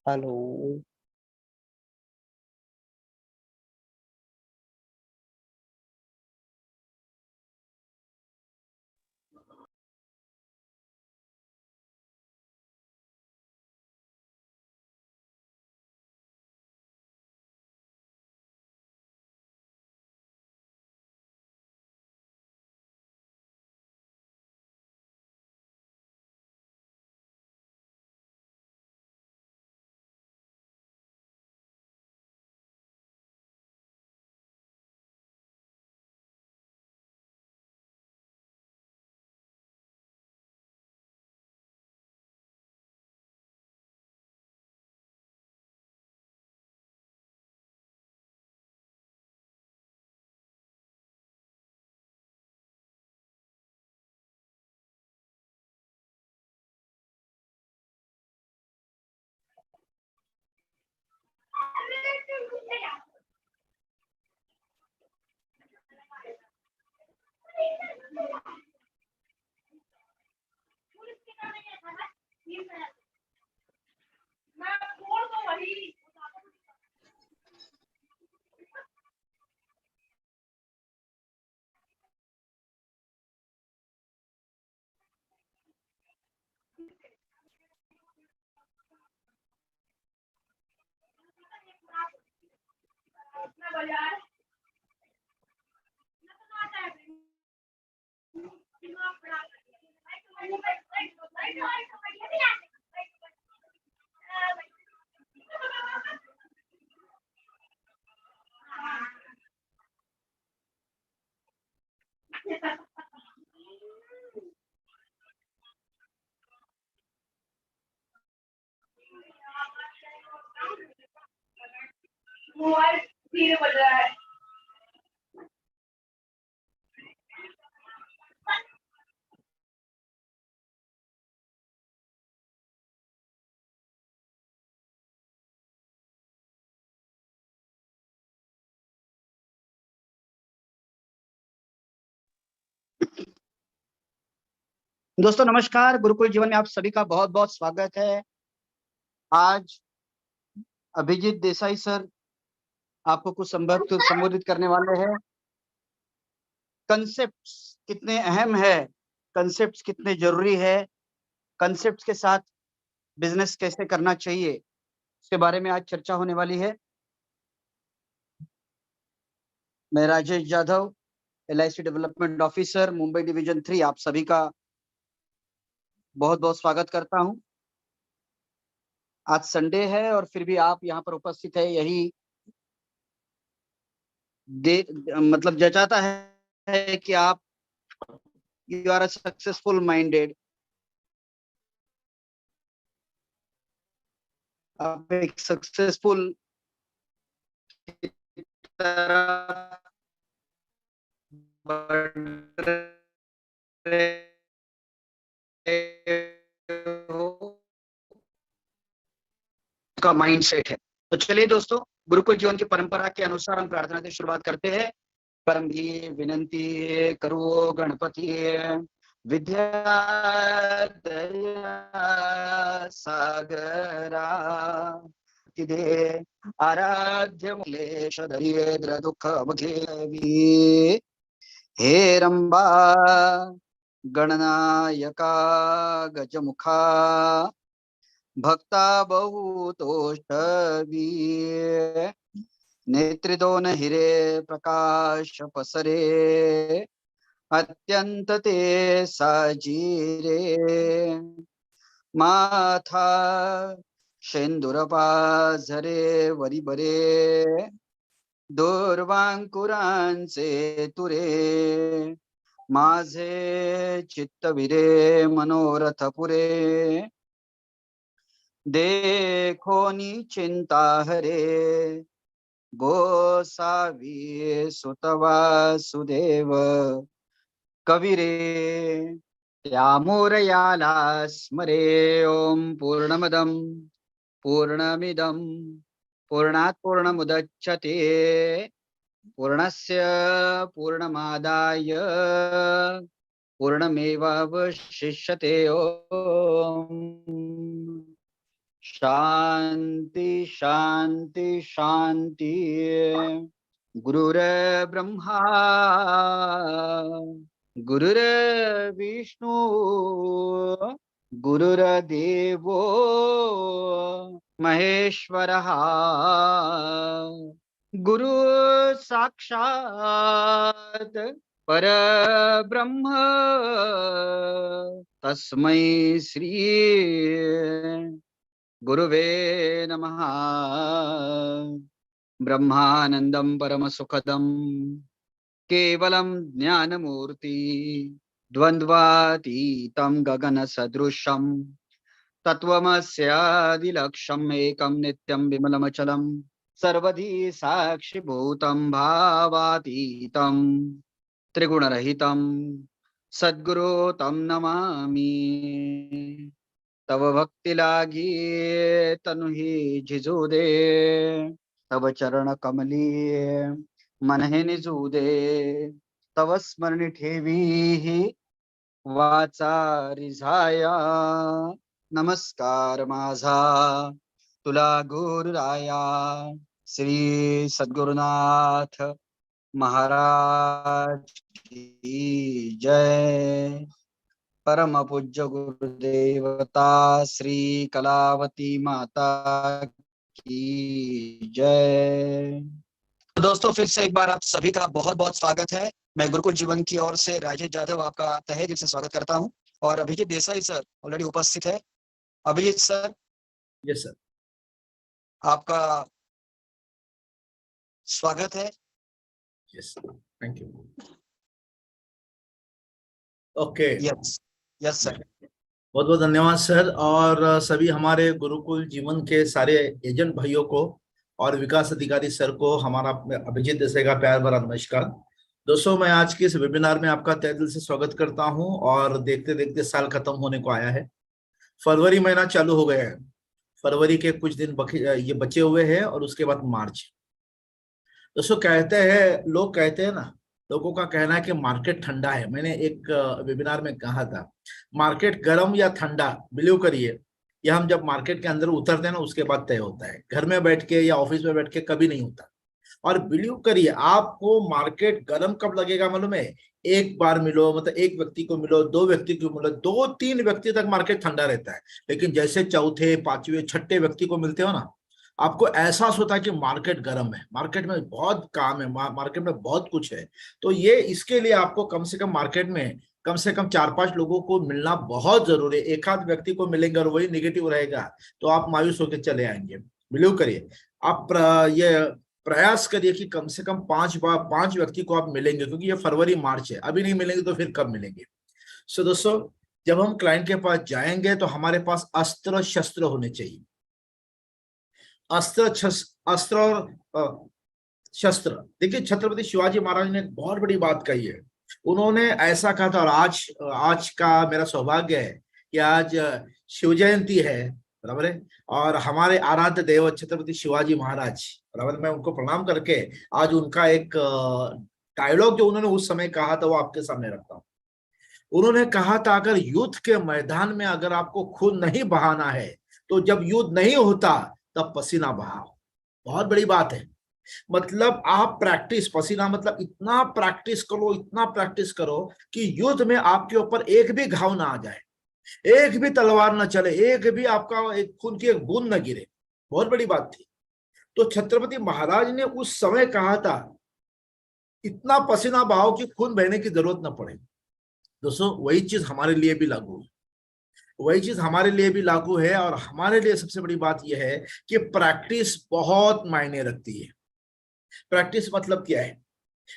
Hello. Mobile धीरे बज रहा है। दोस्तों नमस्कार, गुरुकुल जीवन में आप सभी का बहुत बहुत स्वागत है। आज अभिजीत देसाई सर आपको कुछ संबोधित करने वाले हैं। कंसेप्ट्स कितने अहम है, कंसेप्ट्स कितने जरूरी है, कंसेप्ट्स के साथ बिजनेस कैसे करना चाहिए, इसके बारे में आज चर्चा होने वाली है। मैं Rajesh Jadhav, LIC development officer, Mumbai division 3, आप सभी का बहुत बहुत स्वागत करता हूं। आज संडे है और फिर भी आप यहाँ पर उपस्थित है, यही मतलब जचाता है कि आप you are a successful minded, आप एक सक्सेसफुल का माइंडसेट है। तो चलिए दोस्तों, गुरुकुल जीवन की परंपरा के अनुसार हम प्रार्थना से शुरुआत करते हैं। परम भी विनंती करो गणपति विद्या दया सागरा दे आराध्य मुलेश दरिद्र दुख हे रंबा गणनायका गजमुखा भक्ता बहुतोषवी नेत्रिदोन हिरे प्रकाश पसरे अत्यंत ते साजीरे माथा शेंदुरपाझरे वरिबरे दूर्वांकुरांचे तुरे माझे चित्तविरे मनोरथ पुरे देखोनी चिंता हरे गोसावी सुतवासुदेव कविरे त्यामोरयाला स्मरे ओम पूर्णमदं पूर्णमिदं पूर्णात् पूर्णमुदच्यते पूर्णस्य पूर्णमादाय पूर्णमेवावशिष्यते ओम शांति शांति शांति। गुरुर्ब्रह्मा गुरुर्विष्णु गुरुर्देवो महेश्वरः गुरु साक्षात् परब्रह्म तस्मै श्री गुरुवे नमः। ब्रह्मानंदं परमसुखदं केवलं ज्ञानमूर्ति द्वन्द्वातीतं गगनसदृशं तत्त्वमस्यादिलक्ष्यम् एकं नित्यं विमलमचलं सर्वधी साक्षिभूतं भावातीतं त्रिगुणरहितं सद्गुरु तं नमामि। तव भक्ति लागी तनु ही झिझूदे तव चरण कमली मन हे निजूदे तव स्मरणी ठेवी ही वाचा रिझाया। नमस्कार माझा तुला गुरुराया श्री सद्गुरुनाथ महाराज की जय। परम पूज्य गुरुदेवता श्री कलावती माता की जय। तो दोस्तों फिर से एक बार आप सभी का बहुत बहुत स्वागत है। मैं गुरुकुल जीवन की ओर से राजेश जाधव आपका तहे दिल से स्वागत करता हूं और अभिजीत देसाई सर ऑलरेडी उपस्थित है। अभिजीत सर। यस सर, आपका स्वागत है। Yes thank you. Okay, yes yes sir. बहुत बहुत धन्यवाद सर, और सभी हमारे गुरुकुल जीवन के सारे एजेंट भाइयों को और विकास अधिकारी सर को हमारा अभिजीत देसाई का प्यार भरा नमस्कार। दोस्तों, मैं आज के इस वेबिनार में आपका तहे दिल से स्वागत करता हूं और देखते देखते साल खत्म होने को आया है। फरवरी महीना चालू हो गया है। फरवरी के कुछ दिन ये बचे हुए हैं और उसके बाद मार्च। दोस्तों, लोग कहते हैं ना, लोगों का कहना है कि मार्केट ठंडा है। मैंने एक वेबिनार में कहा था, मार्केट गर्म या ठंडा, बिलीव करिए, यह हम जब मार्केट के अंदर उतरते हैं ना उसके बाद तय होता है। घर में बैठ के या ऑफिस में बैठ के कभी नहीं होता। और बिलीव करिए, आपको मार्केट गर्म कब लगेगा मालूम है? एक बार मिलो, मतलब एक व्यक्ति को मिलो, दो व्यक्ति को मिलो, दो तीन व्यक्ति तक मार्केट ठंडा रहता है। लेकिन जैसे चौथे पांचवें छठे व्यक्ति को मिलते हो ना, आपको एहसास होता है कि मार्केट गर्म है, मार्केट में बहुत काम है, मार्केट में बहुत कुछ है। तो ये इसके लिए आपको कम से कम मार्केट में कम से कम 4-5 लोगों को मिलना बहुत जरूरी है। एक आध व्यक्ति को मिलेंगे और वही निगेटिव रहेगा तो आप मायूस होकर चले आएंगे। बिलीव करिए, आप ये प्रयास करिए कि कम से कम 5 व्यक्ति को आप मिलेंगे, क्योंकि ये फरवरी मार्च है। अभी नहीं मिलेंगे तो फिर कब मिलेंगे? सो दोस्तों, जब हम क्लाइंट के पास जाएंगे तो हमारे पास अस्त्र शस्त्र होने चाहिए। अस्त्र और शस्त्र। देखिए, छत्रपति शिवाजी महाराज ने एक बहुत बड़ी बात कही है। उन्होंने ऐसा कहा था, और आज का मेरा सौभाग्य है कि आज शिव जयंती है, बराबर है, और हमारे आराध्य देव छत्रपति शिवाजी महाराज, बराबर, मैं उनको प्रणाम करके आज उनका एक डायलॉग जो उन्होंने उस समय कहा था वो आपके सामने रखता हूँ। उन्होंने कहा था, अगर युद्ध के मैदान में अगर आपको खून नहीं बहाना है तो जब युद्ध नहीं होता तब पसीना बहाओ। बहुत बड़ी बात है। मतलब आप प्रैक्टिस, पसीना मतलब इतना प्रैक्टिस करो, इतना प्रैक्टिस करो कि युद्ध में आपके ऊपर एक भी घाव ना आ जाए, एक भी तलवार ना चले, एक भी आपका एक खून की एक बूंद न गिरे। बहुत बड़ी बात थी। तो छत्रपति महाराज ने उस समय कहा था, इतना पसीना बहाओ कि खून बहने की जरूरत न पड़े। दोस्तों, वही चीज हमारे लिए भी लागू है, वही चीज हमारे लिए भी लागू है। और हमारे लिए सबसे बड़ी बात यह है कि प्रैक्टिस बहुत मायने रखती है। प्रैक्टिस मतलब क्या है?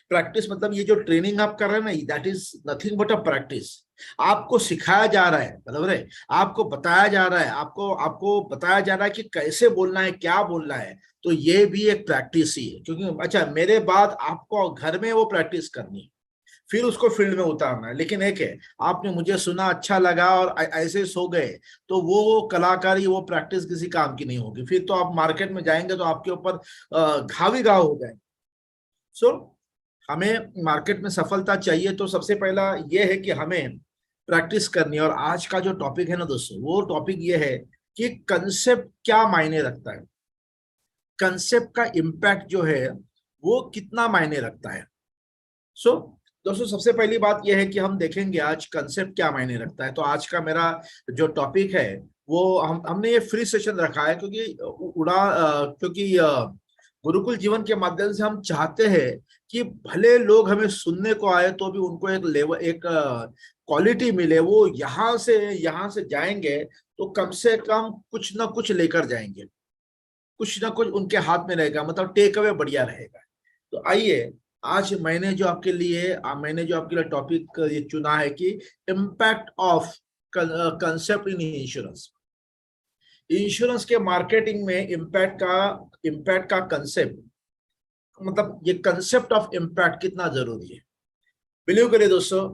प्रैक्टिस मतलब ये जो ट्रेनिंग आप कर रहे हैं ना, that is nothing but a practice. आपको सिखाया जा रहा है, बराबर है, आपको बताया जा रहा है, आपको बताया जा रहा है कि कैसे बोलना है, क्या बोलना है। तो ये भी एक प्रैक्टिस ही है। क्योंकि अच्छा, मेरे बाद आपको घर में वो प्रैक्टिस करनी है, फिर उसको फील्ड में उतारना है। लेकिन एक है, आपने मुझे सुना, अच्छा लगा और ऐसे सो गए, तो वो कलाकारी, वो प्रैक्टिस किसी काम की नहीं होगी। फिर तो आप मार्केट में जाएंगे तो आपके ऊपर घाव ही घाव हो जाएंगे। सो हमें मार्केट में सफलता चाहिए तो सबसे पहला ये है कि हमें प्रैक्टिस करनी है। और आज का जो टॉपिक है ना दोस्तों, वो टॉपिक ये है कि कंसेप्ट क्या मायने रखता है, कंसेप्ट का इम्पैक्ट जो है वो कितना मायने रखता है। सो दोस्तों, सबसे पहली बात यह है कि हम देखेंगे आज कंसेप्ट क्या मायने रखता है। तो आज का मेरा जो टॉपिक है वो हमने ये फ्री सेशन रखा है, क्योंकि गुरुकुल जीवन के माध्यम से हम चाहते हैं कि भले लोग हमें सुनने को आए तो भी उनको एक लेवल, एक क्वालिटी मिले। वो यहाँ से जाएंगे तो कम से कम कुछ ना कुछ लेकर जाएंगे, कुछ ना कुछ उनके हाथ में रहेगा, मतलब टेक अवे बढ़िया रहेगा। तो आइए, आज मैंने जो आपके लिए टॉपिक ये चुना है कि impact of concept in insurance. Insurance के मार्केटिंग में इम्पैक्ट का कंसेप्ट, मतलब ये कंसेप्ट ऑफ इम्पैक्ट कितना जरूरी है। बिलीव करिए दोस्तों,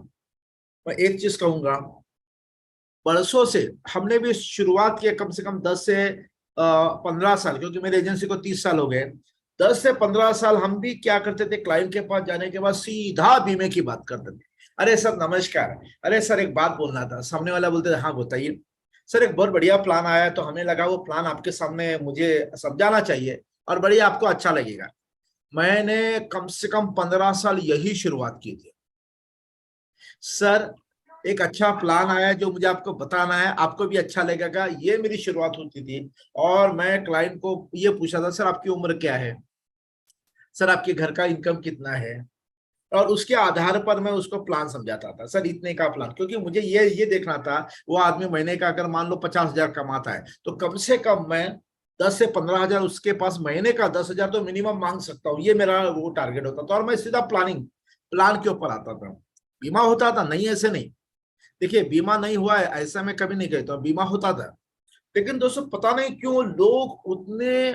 मैं एक चीज कहूंगा, बरसों से हमने भी शुरुआत की, कम से कम 10 से 15 साल, क्योंकि मेरी एजेंसी को 30 साल हो गए। 10 से 15 साल हम भी क्या करते थे, क्लाइंट के पास जाने के बाद सीधा बीमे की बात करते थे। अरे सर नमस्कार, अरे सर एक बात बोलना था। सामने वाला बोलते थे हाँ बताइए सर, एक बहुत बढ़िया प्लान आया है, तो हमें लगा वो प्लान आपके सामने मुझे समझाना चाहिए और बढ़िया आपको अच्छा लगेगा। मैंने कम से कम 15 साल यही शुरुआत की थी। सर एक अच्छा प्लान आया जो मुझे आपको बताना है, आपको भी अच्छा लगेगा, ये मेरी शुरुआत होती थी। और मैं क्लाइंट को ये पूछा था, सर आपकी उम्र क्या है, सर आपके घर का इनकम कितना है, और उसके आधार पर मैं उसको प्लान समझाता था। सर इतने का प्लान, क्योंकि मुझे ये देखना था वो आदमी महीने का अगर मान लो 50,000 कमाता है तो कम से कम मैं 10 से 15 हजार उसके पास महीने का 10,000 तो मिनिमम मांग सकता हूँ। ये मेरा वो टारगेट होता था और मैं सीधा प्लान के ऊपर आता था। बीमा होता था नहीं, ऐसे नहीं, देखिए बीमा नहीं हुआ है ऐसा मैं कभी नहीं कहता, बीमा होता था। लेकिन दोस्तों पता नहीं क्यों लोग उतने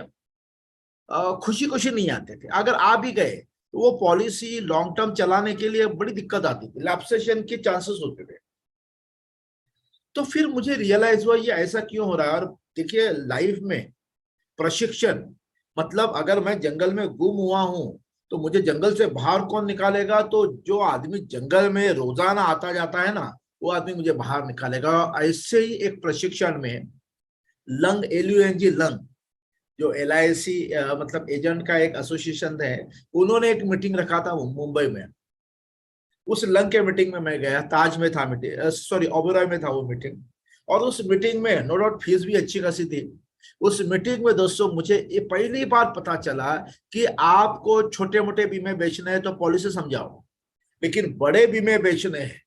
खुशी खुशी नहीं आते थे। अगर आ भी गए तो वो पॉलिसी लॉन्ग टर्म चलाने के लिए बड़ी दिक्कत आती थी, लैप्सेशन के चांसेस होते थे। तो फिर मुझे रियलाइज हुआ ये ऐसा क्यों हो रहा है। और देखिए लाइफ में प्रशिक्षण, मतलब अगर मैं जंगल में गुम हुआ हूं तो मुझे जंगल से बाहर कौन निकालेगा, तो जो आदमी जंगल में रोजाना आता जाता है ना, वो आदमी मुझे बाहर निकालेगा। ऐसे ही एक प्रशिक्षण में लंग, LUNG लंग, जो LIC मतलब एजेंट का एक एसोसिएशन है, उन्होंने एक मीटिंग रखा था मुंबई में। उस लंग के मीटिंग में मैं गया, ताज में था मीटिंग, सॉरी ओबेरॉय में था वो मीटिंग। और उस मीटिंग में नो डाउट फीस भी अच्छी खासी थी। उस मीटिंग में दोस्तों मुझे ये पहली बार पता चला कि आपको छोटे मोटे बीमे बेचने हैं तो पॉलिसी समझाओ, लेकिन बड़े बीमे बेचने हैं,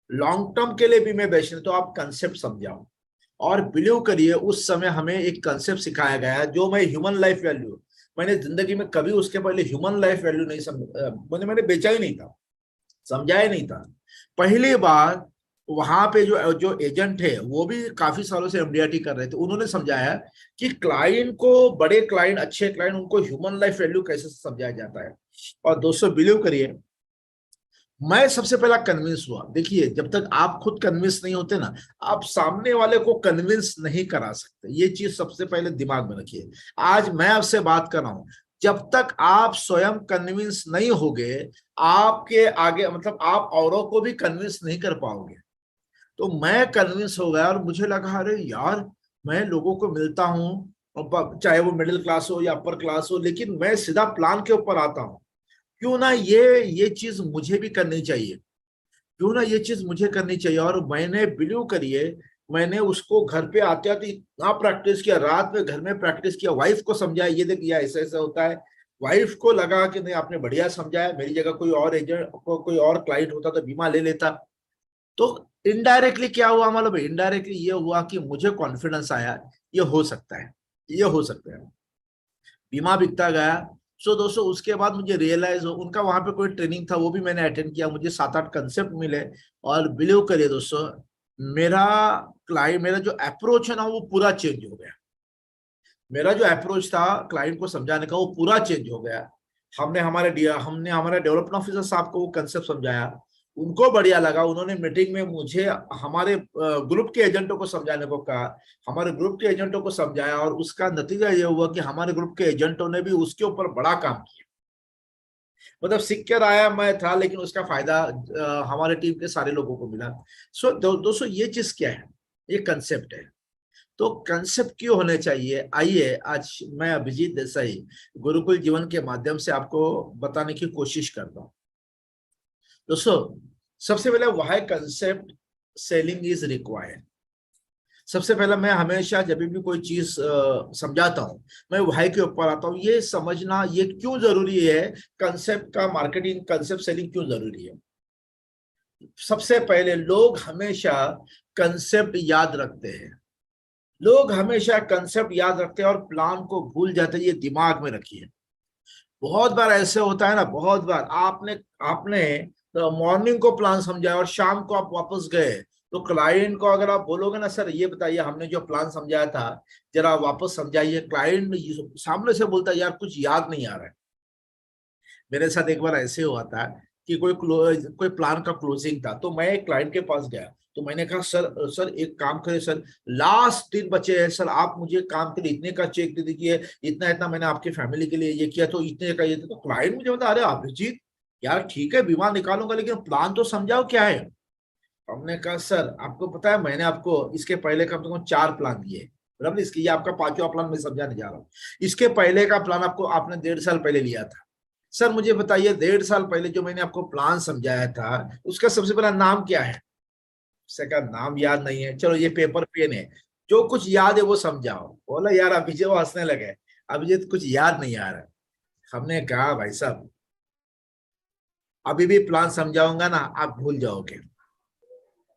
लॉन्ग टर्म के लिए बीमे बेचने तो आप कंसेप्ट समझाओ। और बिलीव करिए उस समय हमें एक कंसेप्ट सिखाया गया जो मैं ह्यूमन लाइफ वैल्यू, मैंने जिंदगी में कभी उसके पहले ह्यूमन लाइफ वैल्यू नहीं मैंने बेचा ही नहीं था, समझाया नहीं था। पहली बार वहां पे जो जो एजेंट है वो भी काफी सालों से MDRT कर रहे थे, उन्होंने समझाया कि क्लाइंट को, बड़े क्लाइंट, अच्छे क्लाइंट, उनको ह्यूमन लाइफ वैल्यू कैसे समझाया जाता है। और दोस्तों बिलीव करिए मैं सबसे पहला कन्विंस हुआ। देखिए जब तक आप खुद कन्विंस नहीं होते ना, आप सामने वाले को कन्विंस नहीं करा सकते। ये चीज सबसे पहले दिमाग में रखिए। आज मैं आपसे बात कर रहा हूं, जब तक आप स्वयं कन्विंस नहीं होगे, आपके आगे मतलब आप औरों को भी कन्विंस नहीं कर पाओगे। तो मैं कन्विंस हो गया और मुझे लगा अरे यार, मैं लोगों को मिलता हूँ, चाहे वो मिडिल क्लास हो या अपर क्लास हो, लेकिन मैं सीधा प्लान के ऊपर आता हूँ। क्यों ना ये चीज मुझे भी करनी चाहिए, क्यों ना ये चीज मुझे करनी चाहिए। और मैंने बिलीव करिए, मैंने उसको घर पे आते आते इतना प्रैक्टिस किया, रात में घर में प्रैक्टिस किया, वाइफ को समझाया ये देखिए ऐसा ऐसा होता है। वाइफ को लगा कि नहीं आपने बढ़िया समझाया, मेरी जगह कोई और एजेंट को कोई और क्लाइंट होता तो बीमा ले लेता। तो इनडायरेक्टली क्या हुआ मालूम है, इनडायरेक्टली ये हुआ कि मुझे कॉन्फिडेंस आया, ये हो सकता है, ये हो सकता है, बीमा बिकता गया। सो दोस्तों उसके बाद मुझे रियलाइज हो, उनका वहां पे कोई ट्रेनिंग था वो भी मैंने अटेंड किया, मुझे 7-8 कंसेप्ट मिले। और बिलीव करिए दोस्तों, मेरा मेरा जो अप्रोच है ना वो पूरा चेंज हो गया। मेरा जो अप्रोच था क्लाइंट को समझाने का वो पूरा चेंज हो गया। हमने हमारे डेवलपमेंट ऑफिसर साहब को वो कंसेप्ट समझाया, उनको बढ़िया लगा। उन्होंने मीटिंग में मुझे हमारे ग्रुप के एजेंटों को समझाने को कहा, हमारे ग्रुप के एजेंटों को समझाया, और उसका नतीजा ये हुआ कि हमारे ग्रुप के एजेंटों ने भी उसके ऊपर बड़ा काम किया। मतलब सीख कर आया मैं था, लेकिन उसका फायदा हमारे टीम के सारे लोगों को मिला। दोस्तों ये चीज क्या है, ये कंसेप्ट है। तो कंसेप्ट क्यों होने चाहिए, आइए आज मैं अभिजीत देसाई गुरुकुल जीवन के माध्यम से आपको बताने की कोशिश करता हूँ। दोस्तों, सबसे पहले why concept selling is required. सबसे पहले मैं हमेशा जब भी कोई चीज समझाता हूँ, मैं व्हाई के ऊपर आता हूँ, ये समझना ये क्यों जरूरी है, कंसेप्ट का मार्केटिंग, कंसेप्ट सेलिंग क्यों जरूरी है। सबसे पहले लोग हमेशा कंसेप्ट याद रखते हैं, लोग हमेशा कंसेप्ट याद रखते हैं और प्लान को भूल जाते हैं, ये दिमाग में रखिए। बहुत बार ऐसे होता है ना, बहुत बार आपने आपने मॉर्निंग को प्लान समझाया और शाम को आप वापस गए, तो क्लाइंट को अगर आप बोलोगे ना सर ये बताइए हमने जो प्लान समझाया था जरा वापस समझाइए, क्लाइंट सामने से बोलता है यार कुछ याद नहीं आ रहा है। मेरे साथ एक बार ऐसे हुआ था कि कोई प्लान का क्लोजिंग था, तो मैं एक क्लाइंट के पास गया, तो मैंने कहा सर सर एक काम करें सर, लास्ट दिन बचे हैं सर, आप मुझे काम के लिए इतने का चेक दे दीजिए, इतना इतना मैंने आपकी फैमिली के लिए ये किया तो इतने का ये। तो क्लाइंट मुझे बता, अरे अभिजीत यार ठीक है बीमा निकालूंगा लेकिन प्लान तो समझाओ क्या है। हमने कहा सर आपको पता है मैंने आपको इसके पहले कम से कम 4 प्लान दिए, बराबर, इसके ये आपका 5वां प्लान मैं समझाने जा रहा हूँ। इसके पहले का प्लान आपको आपने 1.5 साल पहले लिया था। सर मुझे बताइए 1.5 साल पहले जो मैंने आपको प्लान समझाया था उसका सबसे पहला नाम क्या है। उससे कहा नाम याद नहीं है, चलो ये पेपर पेन है, जो कुछ याद है वो समझाओ। बोला यार अभिजीत, वो हंसने लगे, अभिजीत कुछ याद नहीं आ रहा। हमने कहा भाई साहब अभी भी प्लान समझाऊंगा ना आप भूल जाओगे,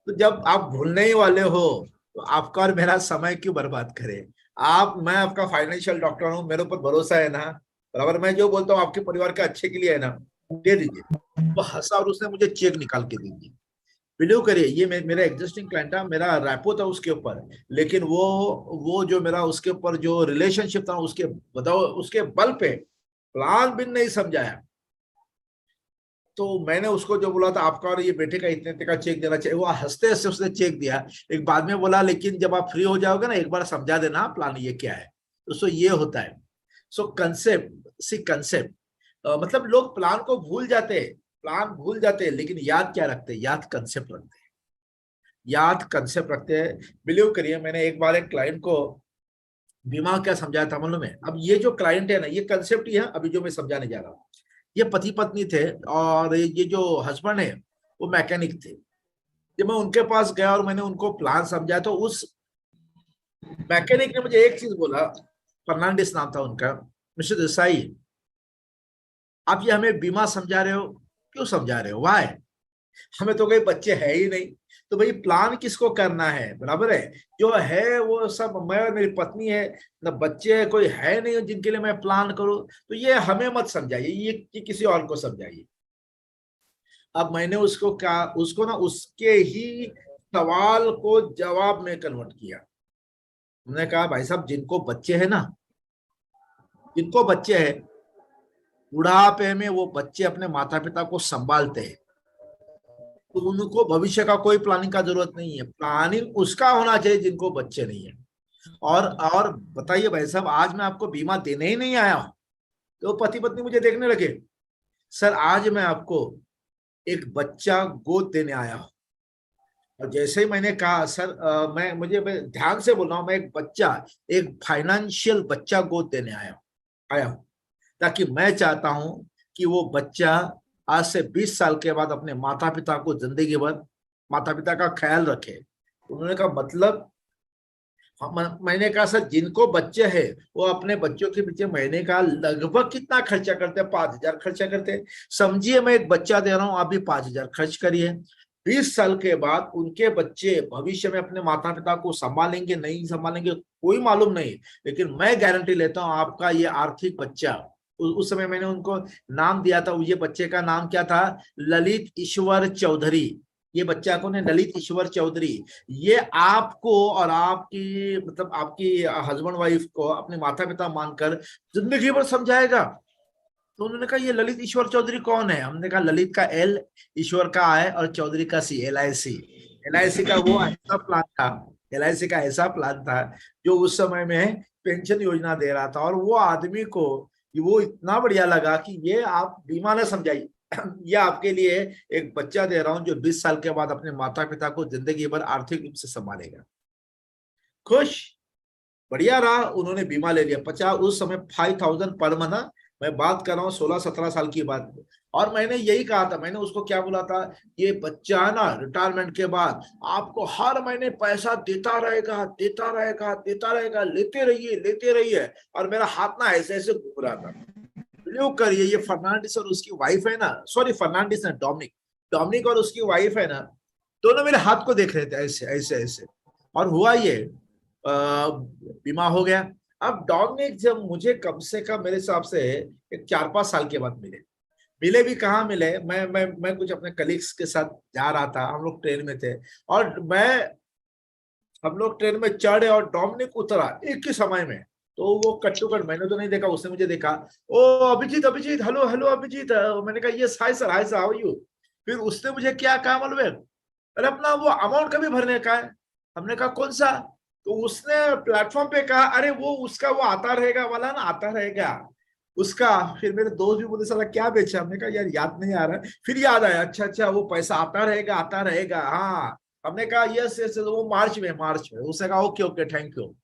तो जब आप भूलने ही वाले हो तो आपका और मेरा समय क्यों बर्बाद करें। आप, मैं आपका फाइनेंशियल डॉक्टर हूं, मेरे ऊपर भरोसा है ना, बराबर, मैं जो बोलता हूँ आपके परिवार के अच्छे के लिए है ना, दे दीजिए। तो हंसा और उसने मुझे चेक निकाल के दे दिया। बिलीव करिए ये मेरा एग्जिस्टिंग क्लाइंट था, मेरा रैपो था उसके ऊपर, लेकिन वो जो मेरा उसके ऊपर जो रिलेशनशिप था उसके बताओ उसके बल पे प्लान भी नहीं समझाया। तो मैंने उसको जो बोला था आपका और ये बेटे का इतने इतने का चेक देना चाहिए, वो हंसते हंसते उसने चेक दिया। एक बाद में बोला लेकिन जब आप फ्री हो जाओगे ना एक बार समझा देना प्लान ये क्या है। तो सो ये होता है। सो कंसेप्ट, सी कंसेप्ट, मतलब लोग प्लान को भूल जाते हैं, प्लान भूल जाते हैं लेकिन याद क्या रखते हैं, याद कंसेप्ट रखते हैं, याद कंसेप्ट रखते हैं। बिलीव करिए मैंने एक बार एक क्लाइंट को बीमा क्या समझाया था मालूम है। अब ये जो क्लाइंट है ना ये कंसेप्ट ही है अभी जो मैं समझाने जा रहा हूँ। ये पति पत्नी थे और ये जो हस्बैंड है वो मैकेनिक थे। जब मैं उनके पास गया और मैंने उनको प्लान समझाया तो उस मैकेनिक ने मुझे एक चीज बोला, फर्नांडिस नाम था उनका, मिस्टर देसाई आप ये हमें बीमा समझा रहे हो, क्यों समझा रहे हो, वाई, हमें तो कोई बच्चे है ही नहीं, तो भाई प्लान किसको करना है, बराबर है, जो है वो सब मैं और मेरी पत्नी है, ना बच्चे है कोई है नहीं जिनके लिए मैं प्लान करूं, तो ये हमें मत समझाइए, ये किसी और को समझाइए। अब मैंने उसको क्या, उसको ना उसके ही सवाल को जवाब में कन्वर्ट किया। हमने कहा भाई साहब जिनको बच्चे है ना, जिनको बच्चे है, बुढ़ापे में वो बच्चे अपने माता पिता को संभालते हैं, तो उनको भविष्य का कोई प्लानिंग का जरूरत नहीं है, प्लानिंग उसका होना चाहिए जिनको बच्चे नहीं है। और बताइए भाई साहब आज मैं आपको बीमा देने ही नहीं आया हूं, तो पति पत्नी मुझे देखने लगे, सर आज मैं आपको एक बच्चा गोद देने आया हूं। और जैसे ही मैंने कहा सर मैं ध्यान से बोल रहा हूं, मैं एक बच्चा, एक फाइनेंशियल बच्चा गोद देने आया हूं, ताकि मैं चाहता हूं कि वो बच्चा आज से 20 साल के बाद अपने माता पिता को जिंदगी भर माता पिता का ख्याल रखे। उन्होंने कहा मतलब, मैंने कहा सर जिनको बच्चे हैं वो अपने बच्चों के पीछे महीने का लगभग कितना खर्चा करते हैं, 5,000 खर्चा करते हैं। समझिए मैं एक बच्चा दे रहा हूं, आप भी 5,000 खर्च करिए। 20 साल के बाद उनके बच्चे भविष्य में अपने माता पिता को संभालेंगे नहीं संभालेंगे कोई मालूम नहीं, लेकिन मैं गारंटी लेता हूं आपका ये आर्थिक बच्चा, उस समय मैंने उनको नाम दिया था, ये बच्चे का नाम क्या था, ललित ईश्वर चौधरी। ये बच्चा कौन है, ललित ईश्वर चौधरी। ये आपको और आपकी मतलब आपकी हस्बैंड वाइफ को अपने माता पिता मानकर जिंदगी भर समझाएगा। तो उन्होंने कहा ये ललित ईश्वर चौधरी कौन है, हमने कहा ललित का एल, ईश्वर का आई और चौधरी का सी, LIC। LIC का वो ऐसा प्लान था, LIC का ऐसा प्लान था जो उस समय में पेंशन योजना दे रहा था, और वो आदमी को वो इतना बढ़िया लगा कि ये आप बीमा ना समझाइए, ये आपके लिए एक बच्चा दे रहा हूं जो 20 साल के बाद अपने माता पिता को जिंदगी भर आर्थिक रूप से संभालेगा। खुश। बढ़िया रहा, उन्होंने बीमा ले लिया 50, उस समय 5,000 पर महीना। मैं बात कर रहा हूँ 16-17 साल की बात। और मैंने यही कहा था, मैंने उसको क्या बोला था, ये बच्चा है ना, रिटायरमेंट के बाद आपको हर महीने पैसा देता रहेगा, देता रहेगा, देता रहेगा, लेते रहिए, लेते रहिए। और मेरा हाथ ना ऐसे ऐसे घूम रहा था। बिलीव करिए, ये फर्नांडिस और उसकी वाइफ है ना, सॉरी फर्नांडिस ने, डोमिनिक, डोमिनिक और उसकी वाइफ है ना, दोनों मेरे हाथ को देख रहे थे ऐसे ऐसे ऐसे। और हुआ ये, बीमा हो गया। अब डोमिनिक जब मुझे कम से कम मेरे हिसाब से एक 4-5 साल के बाद मिले, मिले भी कहाँ मिले, मैं कुछ अपने कलीग्स के साथ जा रहा था, हम लोग ट्रेन में थे। और हम लोग ट्रेन में चढ़े और डोमिनिक उतरा एक ही समय में। तो वो कट्टू कट, मैंने तो नहीं देखा, उसने मुझे देखा। ओ अभिजीत, अभिजीत, हेलो हेलो अभिजीत। मैंने कहा yes, hi sir, hi sir, how you. फिर उसने मुझे क्या कहा मालूम है, अरे अपना वो अमाउंट कभी भरने का है। हमने कहा कौन सा। तो उसने प्लेटफॉर्म पे कहा, अरे वो उसका वो आता रहेगा वाला ना, आता रहेगा उसका। फिर मेरे दोस्त भी बोले साला क्या बेचा। हमने कहा यार याद नहीं आ रहा है। फिर याद आया, अच्छा अच्छा वो पैसा आता रहेगा, आता रहेगा, हाँ। हमने कहा यस यस, वो मार्च में, मार्च में। उसने कहा ओके ओके थैंक यू।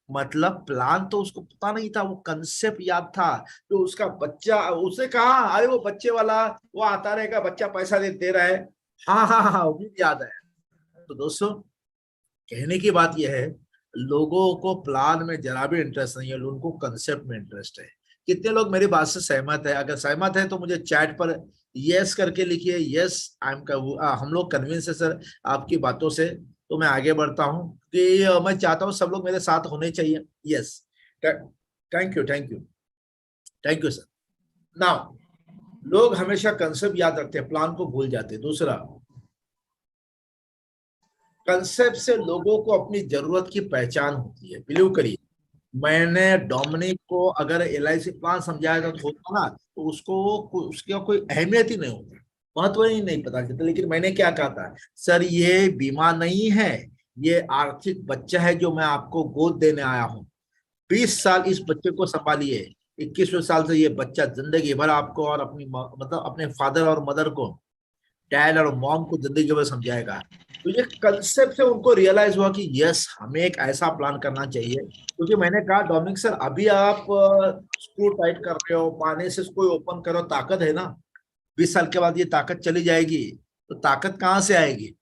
मतलब प्लान तो उसको पता नहीं था, वो कंसेप्ट याद था। तो उसका बच्चा, उसने कहा अरे वो बच्चे वाला, वो आता रहेगा, बच्चा पैसा दे रहा है। हाँ हाँ हाँ, वो भी याद है। तो दोस्तों, कहने की बात यह है, लोगों को प्लान में जरा भी इंटरेस्ट नहीं है, उनको कंसेप्ट में इंटरेस्ट है। कितने लोग मेरी बात से सहमत है? अगर सहमत है तो मुझे चैट पर यस करके लिखिए, यस आई एम, हम लोग कन्विंस है सर आपकी बातों से। तो मैं आगे बढ़ता हूँ कि मैं चाहता हूँ सब लोग मेरे साथ होने चाहिए। Yes, thank you, thank you, thank you sir. Now, लोग हमेशा कंसेप्ट याद रखते हैं, प्लान को भूल जाते हैं। दूसरा, कंसेप्ट से लोगों को अपनी जरूरत की पहचान होती है। बिलीव करिए, मैंने डोमिनिक को अगर LIC प्लान समझाया था तो होता ना, तो उसको उसकी कोई अहमियत ही नहीं होती, महत्व ही नहीं पता चलता। लेकिन मैंने क्या कहा था, सर ये बीमा नहीं है, ये आर्थिक बच्चा है जो मैं आपको गोद देने आया हूँ। 20 साल इस बच्चे को संभालिए, 21वें साल से ये बच्चा जिंदगी भर आपको और अपनी मतलब अपने फादर और मदर को, डैड और मॉम को जिंदगी भर समझाएगा। तो ये कंसेप्ट से उनको रियलाइज हुआ कि यस, हमें एक ऐसा प्लान करना चाहिए। क्योंकि मैंने कहा डोमिनिक सर, अभी आप स्क्रू टाइट कर रहे हो, पानी से कोई ओपन करो, ताकत है ना, 20 साल के बाद ये ताकत चली जाएगी, तो ताकत कहाँ से आएगी?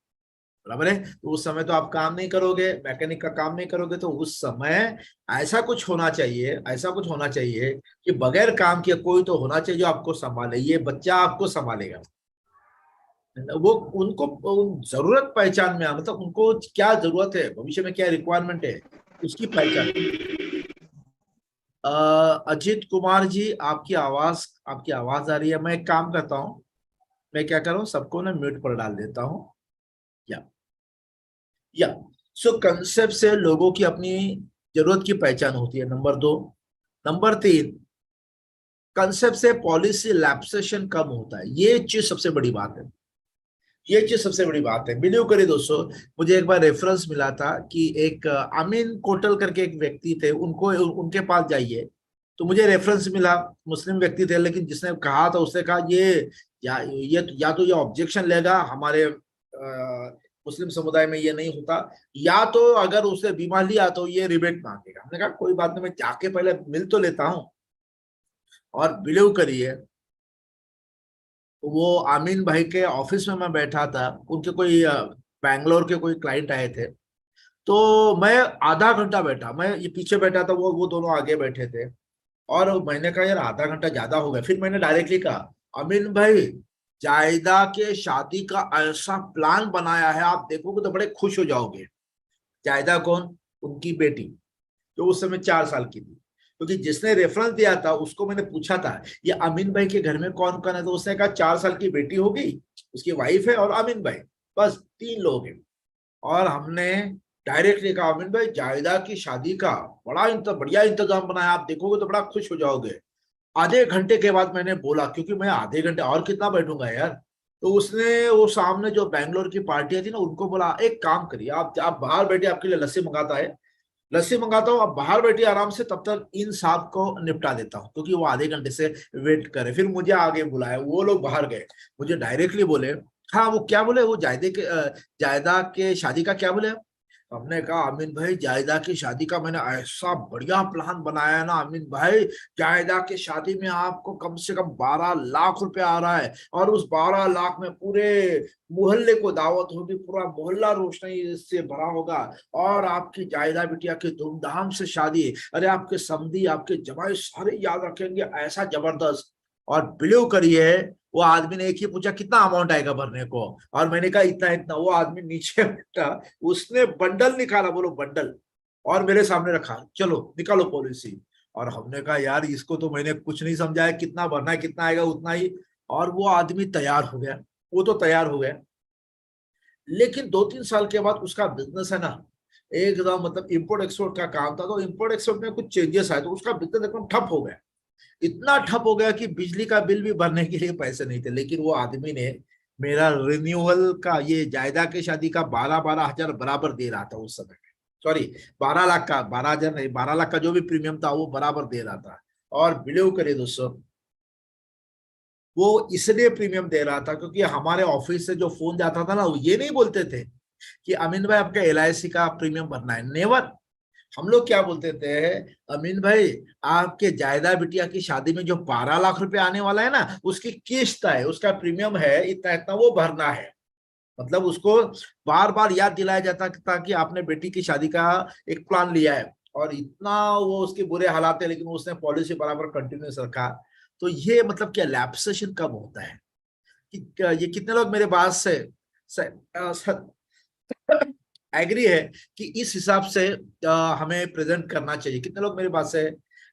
बराबर है। तो उस समय तो आप काम नहीं करोगे, मैकेनिक का काम नहीं करोगे। तो उस समय ऐसा कुछ होना चाहिए, ऐसा कुछ होना चाहिए कि बगैर काम किए कोई तो होना चाहिए जो आपको संभाले। ये बच्चा आपको संभालेगा। वो उनको जरूरत पहचान में मतलब उनको क्या जरूरत है, भविष्य में क्या रिक्वायरमेंट है, उसकी पहचान। अजीत कुमार जी, आपकी आवाज आ रही है। मैं एक काम करता हूँ, मैं क्या कर रहा हूँ, सबको ना म्यूट पर डाल देता हूँ। या या सो कंसेप्ट से लोगों की अपनी जरूरत की पहचान होती है, नंबर 2। नंबर 3, कंसेप्ट से पॉलिसी लैप्सेशन कम होता है। ये चीज सबसे बड़ी बात है, ये चीज सबसे बड़ी बात है। बिलीव करिए दोस्तों, मुझे एक बार रेफरेंस मिला था कि एक अमीन कोटल करके एक व्यक्ति थे, उनको उनके पास जाइए। तो मुझे रेफरेंस मिला, मुस्लिम व्यक्ति थे, लेकिन जिसने कहा था उसने कहा ये या तो ये ऑब्जेक्शन लेगा, हमारे मुस्लिम समुदाय में ये नहीं होता, या तो अगर उसने बीमा लिया तो ये रिबेट मांगेगा। हमने कहा कोई बात नहीं, मैं जाके पहले मिल तो लेता हूँ। और बिलीव करिए, वो आमीन भाई के ऑफिस में मैं बैठा था, उनके कोई बैंगलोर के कोई क्लाइंट आए थे। तो मैं आधा घंटा बैठा, मैं ये पीछे बैठा था, वो दोनों आगे बैठे थे। और मैंने कहा यार आधा घंटा ज्यादा हो गया। फिर मैंने डायरेक्टली कहा, अमीन भाई, जायदा के शादी का ऐसा प्लान बनाया है, आप देखोगे तो बड़े खुश हो जाओगे। जायदा कौन? उनकी बेटी, जो उस समय 4 साल की थी। क्योंकि जिसने रेफरेंस दिया था उसको मैंने पूछा था ये अमीन भाई के घर में कौन कौन है, तो उसने कहा 4 साल की बेटी होगी, उसकी वाइफ है और अमीन भाई, बस 3 लोग हैं। और हमने डायरेक्टली कहा, अमीन भाई जायदा की शादी का बढ़िया इंतजाम बनाया, आप देखोगे तो बड़ा खुश हो जाओगे। आधे घंटे के बाद मैंने बोला, क्योंकि मैं आधे घंटे और कितना बैठूंगा यार। तो उसने वो सामने जो बैंगलोर की पार्टियां थी ना, उनको बोला एक काम करिए, आप बाहर बैठे, आपके लिए लस्सी मंगाता है, लस्सी मंगाता हूँ, आप बाहर बैठिए आराम से, तब तक इन साहब को निपटा देता हूँ, क्योंकि वो आधे घंटे से वेट करे। फिर मुझे आगे बुलाया, वो लोग बाहर गए, मुझे डायरेक्टली बोले, हाँ वो क्या बोले, वो जायदा के शादी का क्या बोले? हमने कहा अमीन भाई जायदा की शादी का मैंने ऐसा बढ़िया प्लान बनाया है ना अमीन भाई, जायदा की शादी में आपको कम से कम 12 लाख रुपए आ रहा है, और उस 12 लाख में पूरे मोहल्ले को दावत होगी, पूरा मोहल्ला रोशनी से भरा होगा, और आपकी जायदा बिटिया की धूमधाम से शादी, अरे आपके समधी आपके जमाई सारे याद रखेंगे, ऐसा जबरदस्त। और बिलीव करिए वो आदमी ने एक ही पूछा कितना अमाउंट आएगा भरने को, और मैंने कहा इतना इतना। वो आदमी नीचे बैठा, उसने बंडल निकाला, बोलो बंडल, और मेरे सामने रखा, चलो निकालो पॉलिसी। और हमने कहा यार इसको तो मैंने कुछ नहीं समझाया, कितना भरना है कितना आएगा उतना ही। और वो आदमी तैयार हो गया, वो तो तैयार हो गया। लेकिन 2-3 साल के बाद उसका बिजनेस है ना एकदम, मतलब इम्पोर्ट एक्सपोर्ट का काम था, तो इम्पोर्ट एक्सपोर्ट में कुछ चेंजेस आए, तो उसका बिजनेस एकदम ठप हो गया। इतना ठप हो गया कि बिजली का बिल भी भरने के लिए पैसे नहीं थे। लेकिन वो आदमी ने मेरा रिन्यूअल का, ये जायदा की शादी का 12-12 हजार बराबर दे रहा था उस समय। सॉरी, 12 लाख का, 12 हजार नहीं, 12 लाख का जो भी प्रीमियम था वो बराबर दे रहा था। और बिलीव करिए दोस्तों, वो इसलिए प्रीमियम दे रहा था क्योंकि हमारे ऑफिस से जो फोन जाता था ना, वो ये नहीं बोलते थे कि अमीन भाई आपका LIC का प्रीमियम भरना है, नेवर। हम लोग क्या बोलते थे, अमीन भाई आपके जायदा बिटिया की शादी में जो 12 लाख रुपए आने वाला है ना, उसकी किस्त है, उसका प्रीमियम है इतना इतना, वो भरना है। मतलब उसको बार बार याद दिलाया जाता था कि आपने बेटी की शादी का एक प्लान लिया है। और इतना वो उसके बुरे हालात है, लेकिन उसने पॉलिसी बराबर कंटिन्यूस रखा। तो ये मतलब क्या लैप्सेशन कब होता है कि ये कितने लोग मेरे बात से एग्री है कि इस हिसाब से हमें प्रेजेंट करना चाहिए? कितने लोग मेरी बात से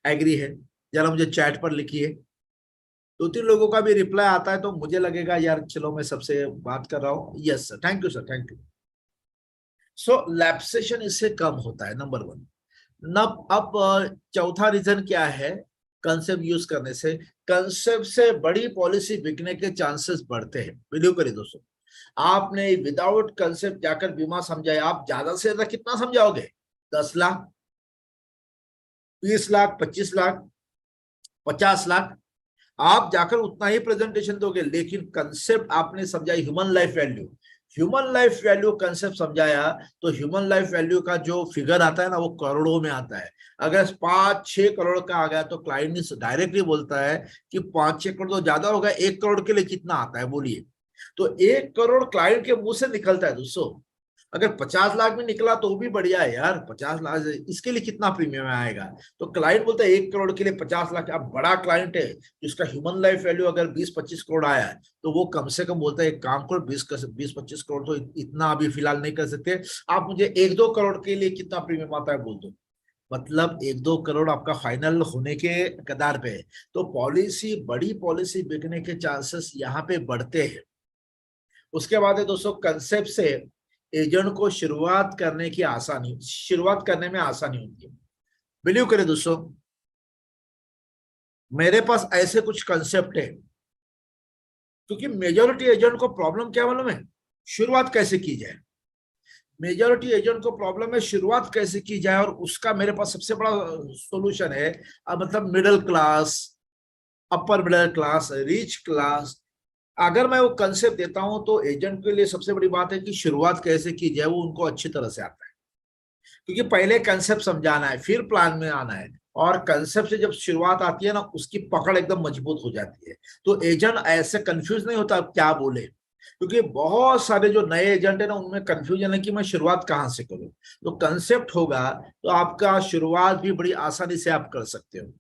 एग्री है? जरा मुझे चैट पर लिखिए। 2-3 लोगों का भी रिप्लाई आता है तो मुझे लगेगा यार चलो मैं सबसे बात कर रहा हूँ। Yes sir, thank you sir, thank you. सो लैप्सेशन इससे कम होता है, नंबर 1। नब अब चौथा रीजन क्या है कंसेप्ट यूज करने से? कंसेप्ट से बड़ी पॉलिसी बिकने के चांसेस बढ़ते हैं। बिलीव करिए दोस्तों, आपने विदाउट कंसेप्ट जाकर बीमा समझाया, आप ज्यादा से ज्यादा कितना समझाओगे? 10 लाख, 20 लाख, 25 लाख, 50 लाख, आप जाकर उतना ही प्रेजेंटेशन दोगे। लेकिन कंसेप्ट आपने समझा human life value, human life value concept समझाया, तो ह्यूमन लाइफ वैल्यू का जो फिगर आता है ना वो करोड़ों में आता है। अगर 5-6 करोड़ का आ गया तो क्लाइंट डायरेक्टली बोलता है कि 5-6 करोड़ तो ज्यादा होगा, 1 करोड़ के लिए कितना आता है बोलिए? तो 1 करोड़ क्लाइंट के मुंह से निकलता है दोस्तों। अगर 50 लाख में निकला तो भी बढ़िया है यार, 50 लाख इसके लिए कितना प्रीमियम आएगा? तो क्लाइंट बोलता है 1 करोड़ के लिए 50 लाख। अब बड़ा क्लाइंट है जिसका ह्यूमन लाइफ वैल्यू अगर 20-25 करोड़ आया है, तो वो कम से कम बोलता है एक काम करो, 20-25 करोड़ तो इतना अभी फिलहाल नहीं कर सकते, आप मुझे 1-2 करोड़ के लिए कितना प्रीमियम आता है बोल दो। मतलब 1-2 करोड़ आपका फाइनल होने के कगार पे है। तो पॉलिसी, बड़ी पॉलिसी बिकने के चांसेस यहाँ पे बढ़ते हैं। उसके बाद है दोस्तों, कंसेप्ट से एजेंट को शुरुआत करने में आसानी होती है। बिलीव करें दोस्तों, मेरे पास ऐसे कुछ कंसेप्ट है, क्योंकि मेजोरिटी एजेंट को प्रॉब्लम क्या मालूम है? शुरुआत कैसे की जाए। मेजोरिटी एजेंट को प्रॉब्लम है शुरुआत कैसे की जाए, और उसका मेरे पास सबसे बड़ा सॉल्यूशन है। मतलब middle class, upper middle class, rich class, अगर मैं वो कंसेप्ट देता हूं तो एजेंट के लिए सबसे बड़ी बात है कि शुरुआत कैसे की जाए, वो उनको अच्छी तरह से आता है। क्योंकि पहले कंसेप्ट समझाना है, फिर प्लान में आना है। और कंसेप्ट से जब शुरुआत आती है ना, उसकी पकड़ एकदम मजबूत हो जाती है। तो एजेंट ऐसे कंफ्यूज नहीं होता अब क्या बोले। क्योंकि बहुत सारे जो नए एजेंट है ना, उनमें कंफ्यूजन है कि मैं शुरुआत कहाँ से करूं। तो कंसेप्ट होगा तो आपका शुरुआत भी बड़ी आसानी से आप कर सकते हो।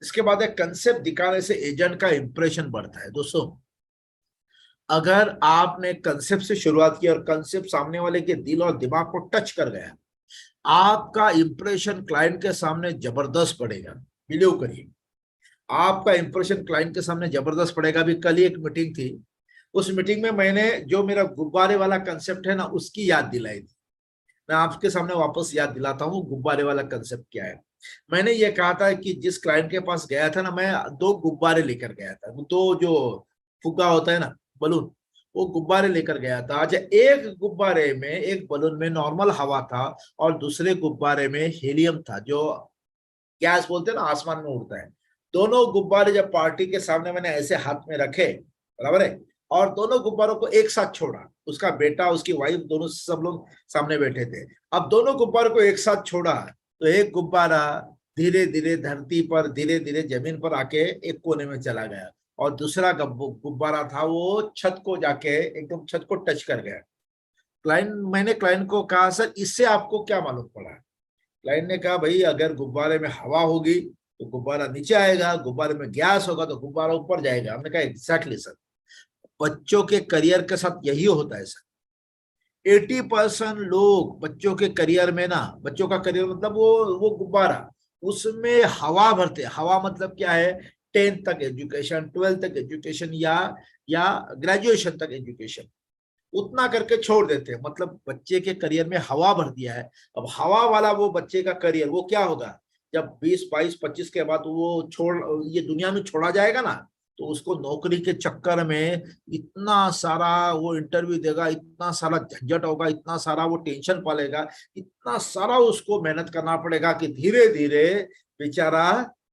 इसके बाद है कंसेप्ट दिखाने से एजेंट का इंप्रेशन बढ़ता है। दोस्तों, अगर आपने कंसेप्ट से शुरुआत की और कंसेप्ट सामने वाले के दिल और दिमाग को टच कर गया, आपका इंप्रेशन क्लाइंट के सामने जबरदस्त पड़ेगा। बिलीव करिए, आपका इंप्रेशन क्लाइंट के सामने जबरदस्त पड़ेगा। अभी कल ही एक मीटिंग थी, उस मीटिंग में मैंने जो मेरा गुब्बारे वाला कंसेप्ट है ना, उसकी याद दिलाई थी। मैं आपके सामने वापस याद दिलाता हूँ गुब्बारे वाला कंसेप्ट क्या है। मैंने ये कहा था कि जिस क्लाइंट के पास गया था ना, मैं 2 गुब्बारे लेकर गया था, दो जो फुग्गा होता है ना, बलून, वो गुब्बारे लेकर गया था। अच्छा, एक गुब्बारे में, एक बलून में नॉर्मल हवा था, और दूसरे गुब्बारे में हीलियम था, जो गैस बोलते हैं ना, आसमान में उड़ता है। दोनों गुब्बारे जब पार्टी के सामने मैंने ऐसे हाथ में रखे, बराबर है, और दोनों गुब्बारों को एक साथ छोड़ा। उसका बेटा, उसकी वाइफ, दोनों सब लोग सामने बैठे थे। अब दोनों गुब्बारों को एक साथ छोड़ा तो एक गुब्बारा धीरे धीरे धरती पर, धीरे धीरे जमीन पर आके एक कोने में चला गया, और दूसरा गुब्बारा था वो छत को जाके एकदम छत को टच कर गया। मैंने क्लाइंट को कहा, सर इससे आपको क्या मालूम पड़ा? क्लाइंट ने कहा, भाई अगर गुब्बारे में हवा होगी तो गुब्बारा नीचे आएगा, गुब्बारे में गैस होगा तो गुब्बारा ऊपर जाएगा। हमने कहा एग्जैक्टली सर, बच्चों के करियर के साथ यही होता है सर। 80% लोग बच्चों के करियर में ना, बच्चों का करियर मतलब वो गुब्बारा, उसमें हवा भरते। हवा मतलब क्या है? 10th तक एजुकेशन, 12th तक एजुकेशन, या ग्रेजुएशन तक एजुकेशन, उतना करके छोड़ देते हैं। मतलब बच्चे के करियर में हवा भर दिया है। अब हवा वाला वो बच्चे का करियर वो क्या होगा? जब 20, 22, 25 के बाद वो ये दुनिया में छोड़ा जाएगा ना, तो उसको नौकरी के चक्कर में इतना सारा वो इंटरव्यू देगा, इतना सारा झंझट होगा, इतना सारा वो टेंशन पालेगा, इतना सारा उसको मेहनत करना पड़ेगा कि धीरे धीरे बेचारा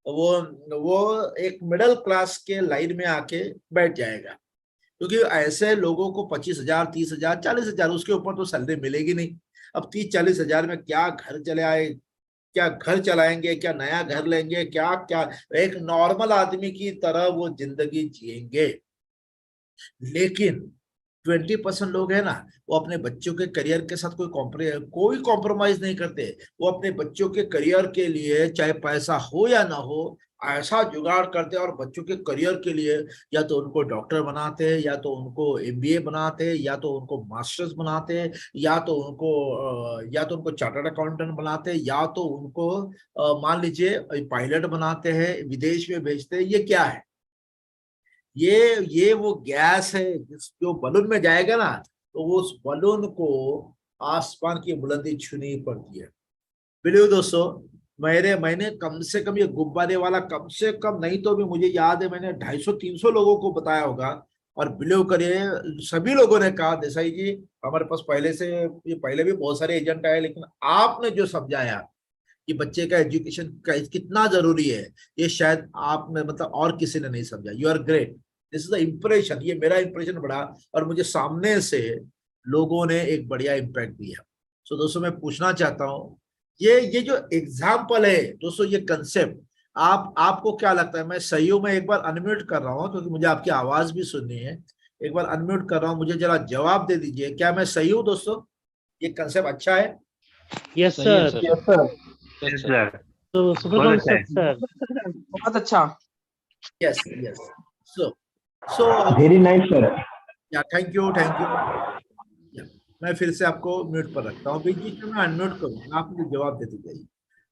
वो एक मिडिल क्लास के लाइन में आके बैठ जाएगा। क्योंकि ऐसे लोगों को 25,000, 30,000, 40,000, उसके ऊपर तो सैलरी मिलेगी नहीं। अब 30-40 हजार में क्या घर चले आए, क्या घर चलाएंगे, क्या नया घर लेंगे, क्या क्या एक नॉर्मल आदमी की तरह वो जिंदगी जिएंगे। लेकिन 20% लोग हैं ना, वो अपने बच्चों के करियर के साथ कोई कॉम्प्रोमाइज नहीं करते। वो अपने बच्चों के करियर के लिए चाहे पैसा हो या ना हो, ऐसा जुगाड़ करते हैं, और बच्चों के करियर के लिए या तो उनको डॉक्टर बनाते हैं, या तो उनको एमबीए बनाते हैं, या तो उनको मास्टर्स बनाते हैं, या तो उनको चार्टर्ड अकाउंटेंट बनाते हैं, या तो उनको मान लीजिए पायलट बनाते हैं, विदेश में भेजते हैं। ये क्या है? ये वो गैस है जो बलून में जाएगा ना, तो वो उस बलून को आसमान की बुलंदी छूनी पड़ती है। बिलीव दोस्तों, मैंने कम से कम ये गुब्बारे वाला, कम से कम नहीं तो भी मुझे याद है मैंने 250-300 लोगों को बताया होगा। और बिलीव करिए, सभी लोगों ने कहा, देसाई जी हमारे पास पहले भी बहुत सारे एजेंट आए, लेकिन आपने जो समझाया कि बच्चे का एजुकेशन कितना जरूरी है, ये शायद आपने मतलब और किसी ने नहीं समझा। You are great, this is the impression. ये मेरा इम्प्रेशन बढ़ा, और मुझे सामने से लोगों ने एक बढ़िया इम्पैक्ट दिया। सो दोस्तों, मैं पूछना चाहता हूँ, ये जो एग्जाम्पल है दोस्तों, ये कंसेप्ट आपको क्या लगता है? मैं सही हूं? मैं एक बार अनम्यूट कर रहा हूँ क्योंकि मुझे आपकी आवाज भी सुननी है। एक बार अनम्यूट कर रहा हूँ, मुझे जरा जवाब दे दीजिए, क्या मैं सही हूँ दोस्तों? ये कंसेप्ट अच्छा है? यस सही है sir. Sir. Yes sir. Yes sir. तो सुपर बहुत अच्छा है। Concept sir. बहुत अच्छा। Yes yes. So very nice sir. या थैंक यू या, मैं फिर से आपको म्यूट पर रखता हूँ, बीच बीच में मैं अनम्यूट करूंगा, आप मुझे जवाब देते जाइए।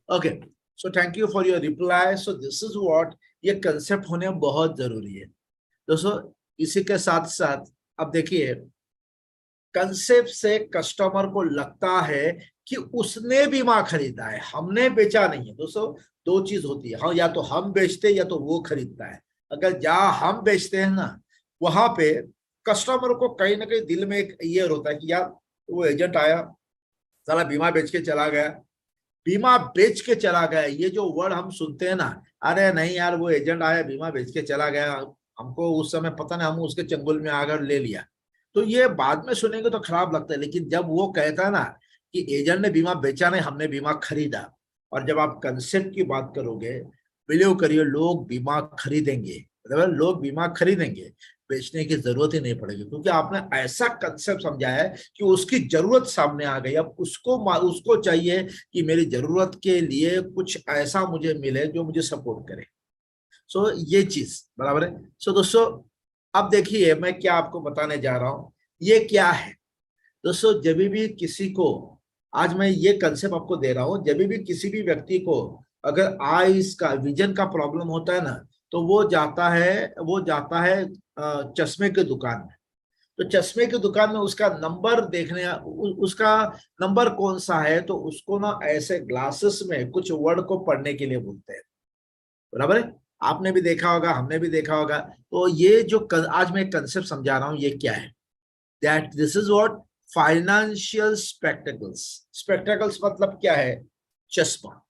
Okay, so thank you for your reply. So this is what, ये कंसेप्ट होने बहुत जरूरी है दोस्तों। इसी के साथ साथ अब देखिए, कंसेप्ट से कस्टमर को लगता है कि उसने बीमा खरीदा है, हमने बेचा नहीं है। दोस्तों, दो चीज होती है, हाँ, या तो हम बेचते या तो वो खरीदता है। अगर जहां हम बेचते हैं ना, वहां पे कस्टमर को कहीं ना कहीं दिल में एक ये होता है कि यार वो एजेंट आया, साला बीमा बेच के चला गया, बीमा बेच के चला गया। ये जो वर्ड हम सुनते हैं ना, अरे नहीं यार वो एजेंट आया बीमा बेच के चला गया, हमको उस समय पता नहीं, हम उसके चंगुल में आकर ले लिया। तो ये बाद में सुनेंगे तो खराब लगता है, लेकिन जब वो कहता है ना कि एजेंट ने बीमा बेचा नहीं, हमने बीमा खरीदा, और जब आप कंसेप्ट की बात करोगे, बिलीव करिए लोग बीमा खरीदेंगे, मतलब लोग बीमा खरीदेंगे, बेचने की जरूरत ही नहीं पड़ेगी, क्योंकि आपने ऐसा कंसेप्ट समझाया है कि उसकी जरूरत सामने आ गई। अब उसको चाहिए कि मेरी जरूरत के लिए कुछ ऐसा मुझे मिले जो मुझे सपोर्ट करे। सो ये चीज बराबर है। सो दोस्तों, अब देखिए मैं क्या आपको बताने जा रहा हूं, ये क्या है दोस्तों। जब भी किसी को, आज मैं ये कंसेप्ट आपको दे रहा हूं, जब भी किसी भी व्यक्ति को अगर आईज का, विजन का प्रॉब्लम होता है ना, तो वो जाता है चश्मे की दुकान में। तो चश्मे की दुकान में उसका नंबर देखने, उसका नंबर कौन सा है, तो उसको ना ऐसे ग्लासेस में कुछ वर्ड को पढ़ने के लिए बोलते हैं, बराबर है। आपने भी देखा होगा, हमने भी देखा होगा। तो ये जो आज मैं कंसेप्ट समझा रहा हूं, ये क्या है? That this is what financial spectacles. Spectacles मतलब क्या है? चश्मा।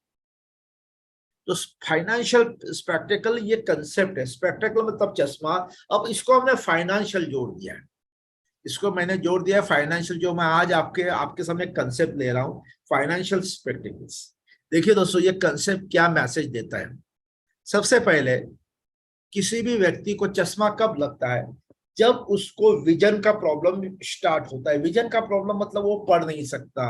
तो फाइनेंशियल स्पेक्टिकल ये कंसेप्ट है, स्पेक्टिकल मतलब चश्मा। अब इसको हमने फाइनेंशियल जोड़ दिया है, इसको मैंने जोड़ दिया फाइनेंशियल, जो मैं आज आपके सामने कंसेप्ट ले रहा हूं, फाइनेंशियल स्पेक्टिकल्स। देखिए दोस्तों, ये कंसेप्ट क्या मैसेज देता है। सबसे पहले, किसी भी व्यक्ति को चश्मा कब लगता है? जब उसको विजन का प्रॉब्लम स्टार्ट होता है। विजन का प्रॉब्लम मतलब वो पढ़ नहीं सकता,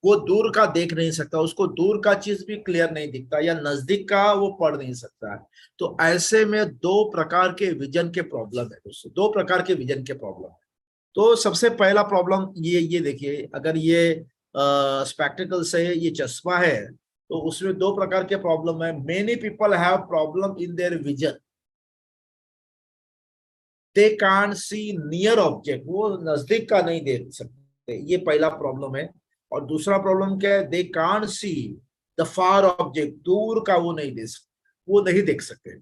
वो दूर का देख नहीं सकता, उसको दूर का चीज भी क्लियर नहीं दिखता, या नजदीक का वो पढ़ नहीं सकता। तो ऐसे में दो प्रकार के विजन के प्रॉब्लम है दोस्तों, दो प्रकार के विजन के प्रॉब्लम है। तो सबसे पहला प्रॉब्लम ये देखिए, अगर ये स्पेक्टिकल से ये चश्मा है, तो उसमें दो प्रकार के प्रॉब्लम है। Many people have problem in their vision, they can't see near object, वो नजदीक का नहीं देख सकते, ये पहला प्रॉब्लम है। और दूसरा प्रॉब्लम क्या है? They can't see the far object, दूर का वो नहीं देख सकते, वो नहीं देख सकते।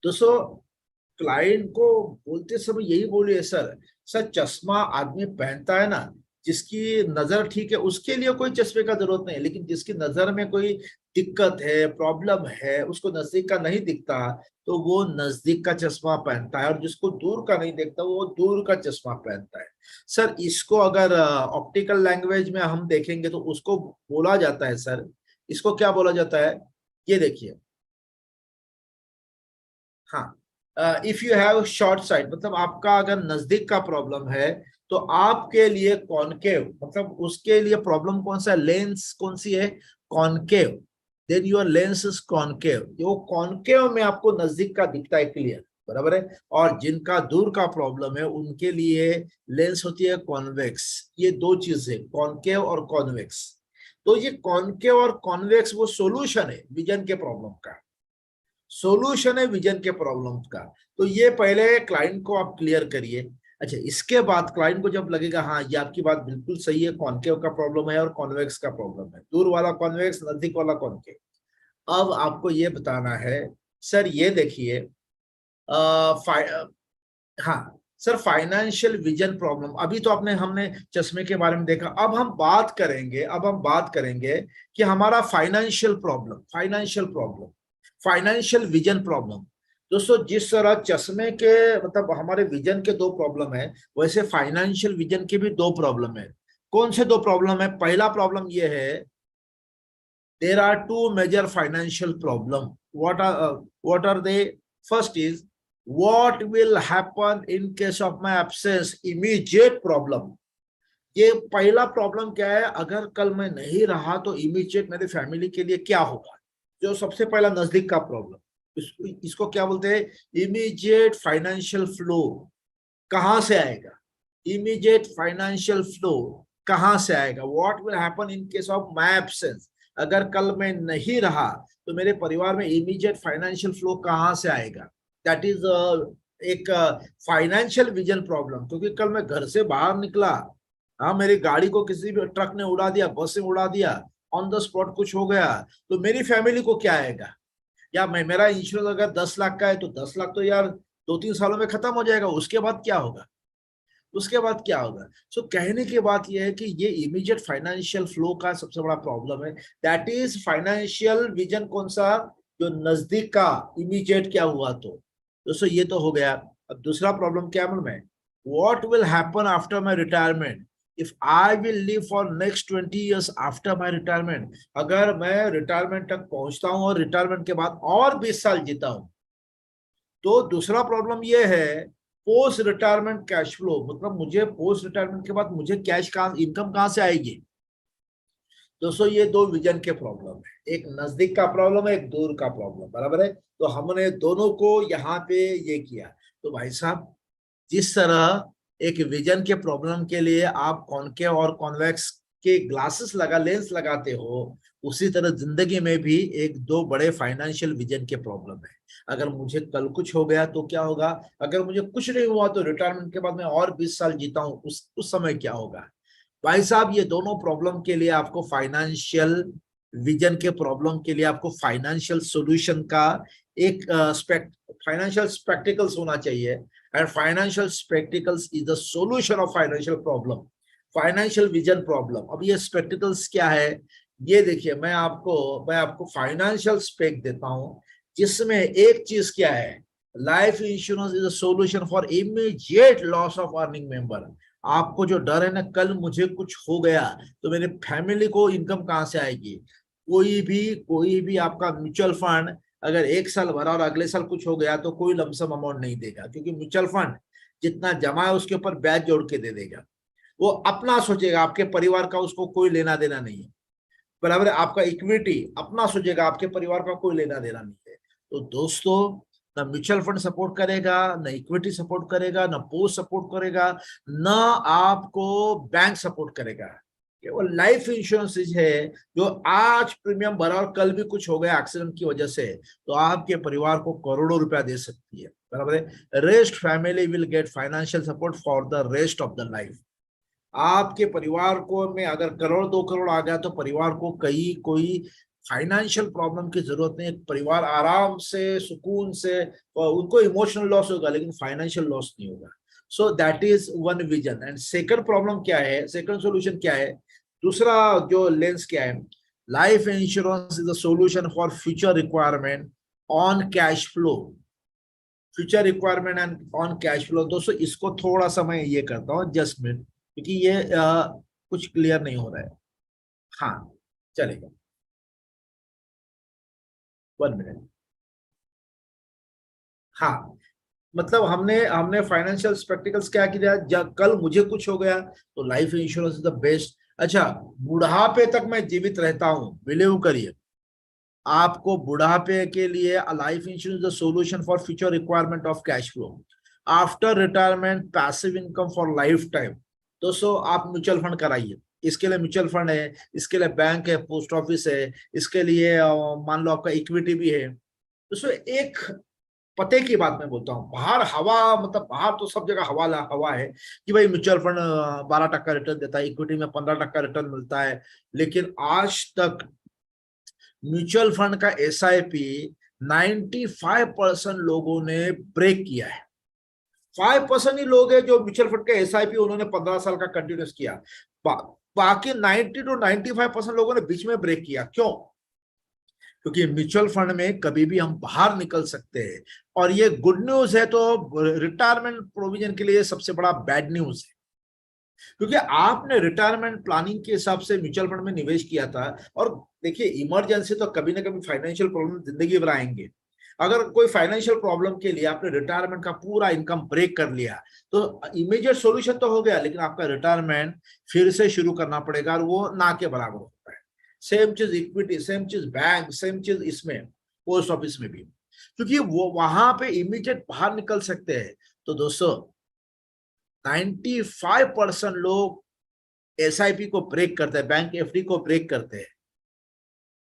दोस्तों, क्लाइंट को बोलते समय यही बोलिए, सर चश्मा आदमी पहनता है ना, जिसकी नजर ठीक है उसके लिए कोई चश्मे का जरूरत नहीं है, लेकिन जिसकी नजर में कोई दिक्कत है, प्रॉब्लम है, उसको नजदीक का नहीं दिखता, तो वो नजदीक का चश्मा पहनता है, और जिसको दूर का नहीं दिखता वो दूर का चश्मा पहनता है। सर इसको अगर ऑप्टिकल लैंग्वेज में हम देखेंगे तो उसको बोला जाता है, सर इसको क्या बोला जाता है? ये देखिए, हाँ, if you have short site, मतलब आपका अगर नजदीक का प्रॉब्लम है, तो आपके लिए कॉनकेव, मतलब उसके लिए प्रॉब्लम कौन सा है? लेंस कौन सी है? Concave. Then your lens is concave, वो कॉनकेव में आपको नजदीक का दिखता है क्लियर, बराबर है। और जिनका दूर का प्रॉब्लम है उनके लिए लेंस होती है कॉन्वेक्स। ये दो चीज है, कॉनकेव और कॉन्वेक्स। तो ये कॉनकेव और कॉन्वेक्स वो सोल्यूशन है विजन के प्रॉब्लम का, सोल्यूशन है विजन के प्रॉब्लम का। तो ये पहले क्लाइंट को आप क्लियर करिए। अच्छा, इसके बाद क्लाइंट को जब लगेगा हाँ ये आपकी बात बिल्कुल सही है, कॉनकेव का प्रॉब्लम है और कॉन्वेक्स का प्रॉब्लम है, दूर वाला कॉन्वेक्स, नजदीक वाला कॉनकेव। अब आपको ये बताना है, सर ये देखिए, हाँ सर, फाइनेंशियल विजन प्रॉब्लम, अभी तो हमने चश्मे के बारे में देखा। अब हम बात करेंगे कि हमारा financial problem, financial vision problem. दोस्तों, जिस तरह चश्मे के मतलब हमारे विजन के दो प्रॉब्लम है, वैसे फाइनेंशियल विजन के भी दो प्रॉब्लम है। कौन से दो प्रॉब्लम है? पहला प्रॉब्लम ये है, there are two major financial problem. What are they? First is, what will happen in case of my absence, immediate problem. ये पहला प्रॉब्लम क्या है? अगर कल मैं नहीं रहा तो इमीडिएट मेरे फैमिली के लिए क्या होगा, जो सबसे पहला नजदीक का प्रॉब्लम। इसको क्या बोलते हैं? Immediate financial flow. कहां से आएगा? इमीडिएट फाइनेंशियल फ्लो कहां से आएगा? What will happen in case of my absence, अगर कल मैं नहीं रहा तो मेरे परिवार में इमीडिएट फाइनेंशियल फ्लो कहां से आएगा? दैट इज एक फाइनेंशियल विजन प्रॉब्लम। क्योंकि कल मैं घर से बाहर निकला, हाँ मेरी गाड़ी को किसी भी ट्रक ने उड़ा दिया, बस ने उड़ा दिया, ऑन द स्पॉट कुछ हो गया, तो मेरी फैमिली को क्या आएगा? या मेरा इंश्योरेंस अगर 10 लाख का है तो 10 लाख तो यार 2-3 सालों में खत्म हो जाएगा, उसके बाद क्या होगा? सो कहने की बात यह है कि ये इमीडिएट फाइनेंशियल फ्लो का सबसे बड़ा प्रॉब्लम है। दैट इज फाइनेंशियल विजन कौन सा? जो नजदीक का, इमीडिएट क्या हुआ। तो दोस्तों ये तो हो गया। अब दूसरा प्रॉब्लम क्या है? What will happen after my retirement, if I will live for next 20 years after my retirement. अगर मैं रिटायरमेंट तक पहुंचता हूं और रिटायरमेंट के बाद और 20 साल जीता हूं, तो दूसरा प्रॉब्लम ये है, पोस्ट रिटायरमेंट कैश फ्लो, मतलब मुझे पोस्ट रिटायरमेंट के बाद मुझे कैश का इनकम कहां से आएगी? दोस्तों ये दो विजन के प्रॉब्लम है, एक नजदीक का प्रॉब्लम है, एक दूर का प्रॉब्लम, बराबर है। तो हमने दोनों को यहाँ पे ये किया। तो भाई साहब, जिस तरह एक विजन के प्रॉब्लम के लिए आप कॉनकेव और कॉन्वेक्स के ग्लासेस लेंस लगाते हो, उसी तरह जिंदगी में भी एक दो बड़े फाइनेंशियल विजन के प्रॉब्लम है। अगर मुझे कल कुछ हो गया तो क्या होगा? अगर मुझे कुछ नहीं हुआ तो रिटायरमेंट के बाद मैं और 20 साल जीता हूं, उस समय क्या होगा? भाई साहब, ये दोनों प्रॉब्लम के लिए आपको फाइनेंशियल विजन के प्रॉब्लम के लिए आपको फाइनेंशियल सॉल्यूशन का एक फाइनेंशियल स्पेक्टिकल्स होना चाहिए। And financial spectacles is the solution of financial problem, financial vision problem. अब ये स्पेक्टिकल्स क्या है? ये देखिए, मैं आपको फाइनेंशियल स्पेक देता हूं, जिसमें एक चीज क्या है, life insurance is a solution for immediate loss of earning member. आपको जो डर है ना, कल मुझे कुछ हो गया तो मेरे फैमिली को इनकम कहाँ से आएगी। कोई भी आपका म्यूचुअल फंड अगर एक साल भरा और अगले साल कुछ हो गया तो कोई लमसम अमाउंट नहीं देगा, क्योंकि म्यूचुअल फंड जितना जमा है उसके ऊपर ब्याज जोड़ के दे देगा। वो अपना सोचेगा, आपके परिवार का उसको कोई लेना देना नहीं है। बराबर है, आपका इक्विटी अपना सोचेगा, आपके परिवार का कोई लेना देना नहीं है। तो दोस्तों, ना म्यूचुअल फंड सपोर्ट करेगा, ना इक्विटी सपोर्ट करेगा, ना पोस्ट सपोर्ट करेगा, ना आपको बैंक सपोर्ट करेगा। केवल लाइफ इंश्योरेंस है जो आज प्रीमियम भरा और कल भी कुछ हो गया एक्सीडेंट की वजह से तो आपके परिवार को करोड़ों रुपया दे सकती है। बराबर है, rest family will get financial support for the rest of the life. आपके परिवार को में अगर करोड़ 2 करोड़ आ गया तो परिवार को कहीं कोई फाइनेंशियल प्रॉब्लम की जरूरत नहीं है। परिवार आराम से सुकून से, उनको इमोशनल लॉस होगा लेकिन फाइनेंशियल लॉस नहीं होगा। So that is one vision. And second problem क्या है, सेकंड सॉल्यूशन क्या है, दूसरा जो लेंस क्या है, life insurance is a solution for future requirement on cash flow. Future requirement and on cash flow. दोस्तों, इसको थोड़ा सा मैं ये करता हूँ जस्ट मिनट, क्योंकि ये कुछ क्लियर नहीं हो रहा है। हाँ, चलेगा, 1 मिनट। हाँ, मतलब हमने हमने फाइनेंशियल स्पेक्टिकल्स क्या किया, जब कल मुझे कुछ हो गया तो life insurance is the best. अच्छा, बुढ़ापे तक मैं जीवित रहता हूं, बिलीव करिए, आपको बुढ़ापे के लिए life insurance the solution for future requirement of cash flow after retirement, passive income for life time. दोस्तों, आप म्यूचुअल फंड कराइए, इसके लिए म्यूचुअल फंड है, इसके लिए बैंक है, पोस्ट ऑफिस है, इसके लिए मान लो आपका इक्विटी भी है। दोस्तों, एक पते की बात मैं बोलता हूँ, बाहर हवा, मतलब बाहर तो सब जगह हवा हवा है कि भाई म्यूचुअल फंड 12% रिटर्न देता है, इक्विटी में 15% रिटर्न मिलता है, लेकिन आज तक म्यूचुअल फंड का SIP 95% लोगों ने ब्रेक किया है। 5% ही लोग हैं जो म्यूचुअल फंड का SIP उन्होंने 15 साल का कंटिन्यूस किया। बाकी 90 to 95% लोगों ने बीच में ब्रेक किया। क्यों? क्योंकि म्यूचुअल फंड में कभी भी हम बाहर निकल सकते हैं, और ये गुड न्यूज है तो रिटायरमेंट प्रोविजन के लिए सबसे बड़ा बैड न्यूज है। क्योंकि आपने रिटायरमेंट प्लानिंग के हिसाब से म्यूचुअल फंड में निवेश किया था, और देखिए, इमरजेंसी तो कभी ना कभी फाइनेंशियल प्रॉब्लम जिंदगी भर आएंगे। अगर कोई फाइनेंशियल प्रॉब्लम के लिए आपने रिटायरमेंट का पूरा इनकम ब्रेक कर लिया तो इमीडिएट सॉल्यूशन तो हो गया, लेकिन आपका रिटायरमेंट फिर से शुरू करना पड़ेगा, और वो ना के बराबर होता है। सेम चीज इक्विटी, सेम चीज बैंक, सेम चीज इसमें पोस्ट ऑफिस में भी, क्योंकि वो वहां पे इमीडिएट बाहर निकल सकते हैं। तो दोस्तों, 95% लोग SIP को ब्रेक करते हैं, बैंक FD को ब्रेक करते हैं,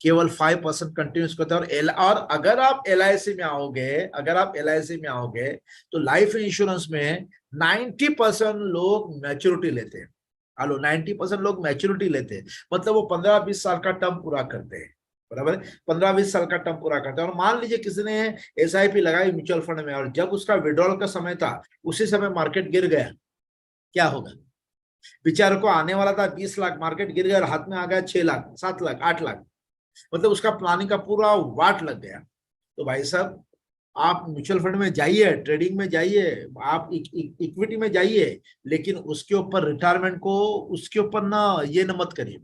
केवल 5% कंटिन्यूस करते हैं। और अगर आप LIC में आओगे तो लाइफ इंश्योरेंस में 90% लोग मैच्योरिटी लेते हैं। हेलो, 90% लोग मैच्योरिटी लेते हैं, मतलब वो 15-20 साल का टर्म पूरा करते हैं। बराबर, 15-20 साल का टर्म पूरा करते हैं। और मान लीजिए किसी ने SIP लगाई म्यूचुअल फंड में, और जब उसका विड्रॉल का समय था उसी समय मार्केट गिर गया, क्या होगा? बेचारे को आने वाला था 20 लाख, मार्केट गिर गया, हाथ में आ गया 6 लाख, 7 लाख, 8 लाख, मतलब उसका प्लानिंग का पूरा वाट लग गया। तो भाई साहब, आप म्यूचुअल फंड में जाइए, ट्रेडिंग में जाइए, आप इक्विटी में जाइए, लेकिन उसके ऊपर रिटायरमेंट को उसके ऊपर ना ये न मत करिए।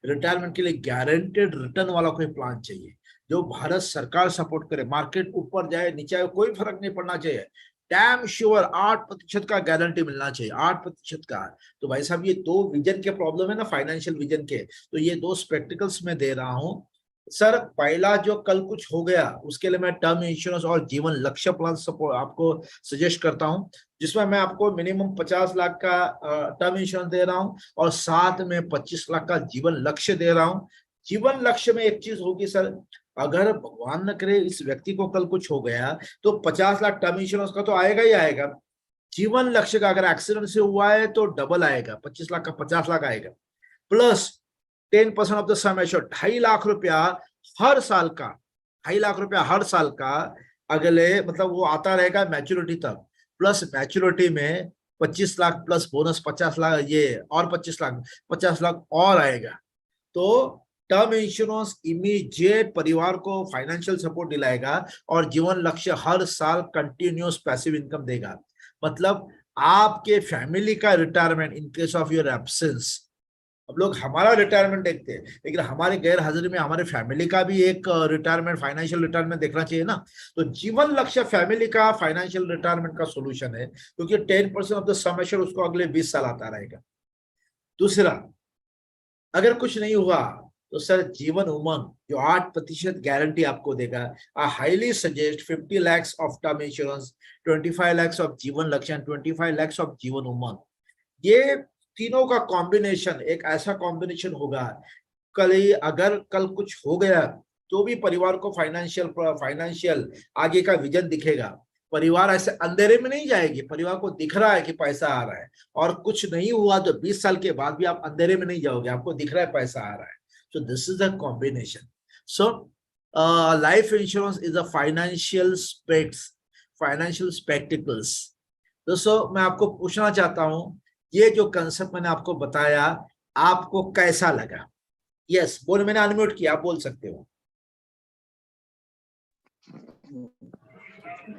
रिटायरमेंट के लिए गारंटेड रिटर्न वाला कोई प्लान चाहिए जो भारत सरकार सपोर्ट करे। मार्केट ऊपर जाए नीचे आए कोई फर्क नहीं पड़ना चाहिए, डैम श्योर 8% का गारंटी मिलना चाहिए, 8% का। तो भाई साहब, ये दो विजन के प्रॉब्लम है ना, फाइनेंशियल विजन के, तो ये दो स्पेक्टिकल्स में दे रहा हूं सर। पहला, जो कल कुछ हो गया उसके लिए मैं टर्म इंश्योरेंस और जीवन लक्ष्य प्लान सपोर्ट आपको सजेस्ट करता हूं, जिसमें मैं आपको मिनिमम 50 लाख का टर्म इंश्योरेंस दे रहा हूं और साथ में 25 लाख का जीवन लक्ष्य दे रहा हूं। जीवन लक्ष्य में एक चीज होगी सर, अगर भगवान न करे इस व्यक्ति को कल कुछ हो गया तो 50 लाख टर्म इंश्योरेंस का तो आएगा ही आएगा। जीवन लक्ष्य का अगर एक्सीडेंट से हुआ है तो डबल आएगा, 25 लाख का 50 लाख आएगा, plus 10% of the sum assured, 2.5 lakh रुपया हर साल का, 2.5 लाख रुपया हर साल का, अगले मतलब वो आता रहेगा मैच्योरिटी तक, प्लस मैच्योरिटी में 25 लाख प्लस बोनस 50 लाख, ये और 25 लाख, 50 लाख और आएगा। तो टर्म इंश्योरेंस इमीडिएट परिवार को फाइनेंशियल सपोर्ट दिलाएगा और जीवन लक्ष्य हर साल कंटिन्यूस पैसिव इनकम देगा। मतलब आपके फैमिली का retirement in case of your absence, अब लोग हमारा रिटायरमेंट देखते हैं लेकिन हमारे गैर हाजिरी में हमारे फैमिली का भी एक रिटायरमेंट, फाइनेंशियल रिटायरमेंट देखना चाहिए ना। तो जीवन लक्ष्य फैमिली का फाइनेंशियल रिटायरमेंट का सोल्यूशन है, क्योंकि 10% ऑफ द सम एश्योर्ड उसको अगले 20 साल आता रहेगा। दूसरा, अगर कुछ नहीं हुआ तो सर जीवन उमंग जो 8% गारंटी आपको देगा। I highly suggest 50 lakhs of term insurance, 25 lakhs of जीवन लक्ष्य, 25 lakhs ऑफ जीवन उमंग। ये तीनों का कॉम्बिनेशन एक ऐसा कॉम्बिनेशन होगा, अगर कल कुछ हो गया तो भी परिवार को फाइनेंशियल आगे का विजन दिखेगा। परिवार ऐसे अंधेरे में नहीं जाएगी, परिवार को दिख रहा है कि पैसा आ रहा है, और कुछ नहीं हुआ तो 20 साल के बाद भी आप अंधेरे में नहीं जाओगे, आपको दिख रहा है पैसा आ रहा है। So this is the combination. So life insurance is a financial spectacles. दोस्तों मैं आपको पूछना चाहता हूं, ये जो कंसेप्ट मैंने आपको बताया आपको कैसा लगा? यस बोल, मैंने अनम्यूट किया, आप बोल सकते हो।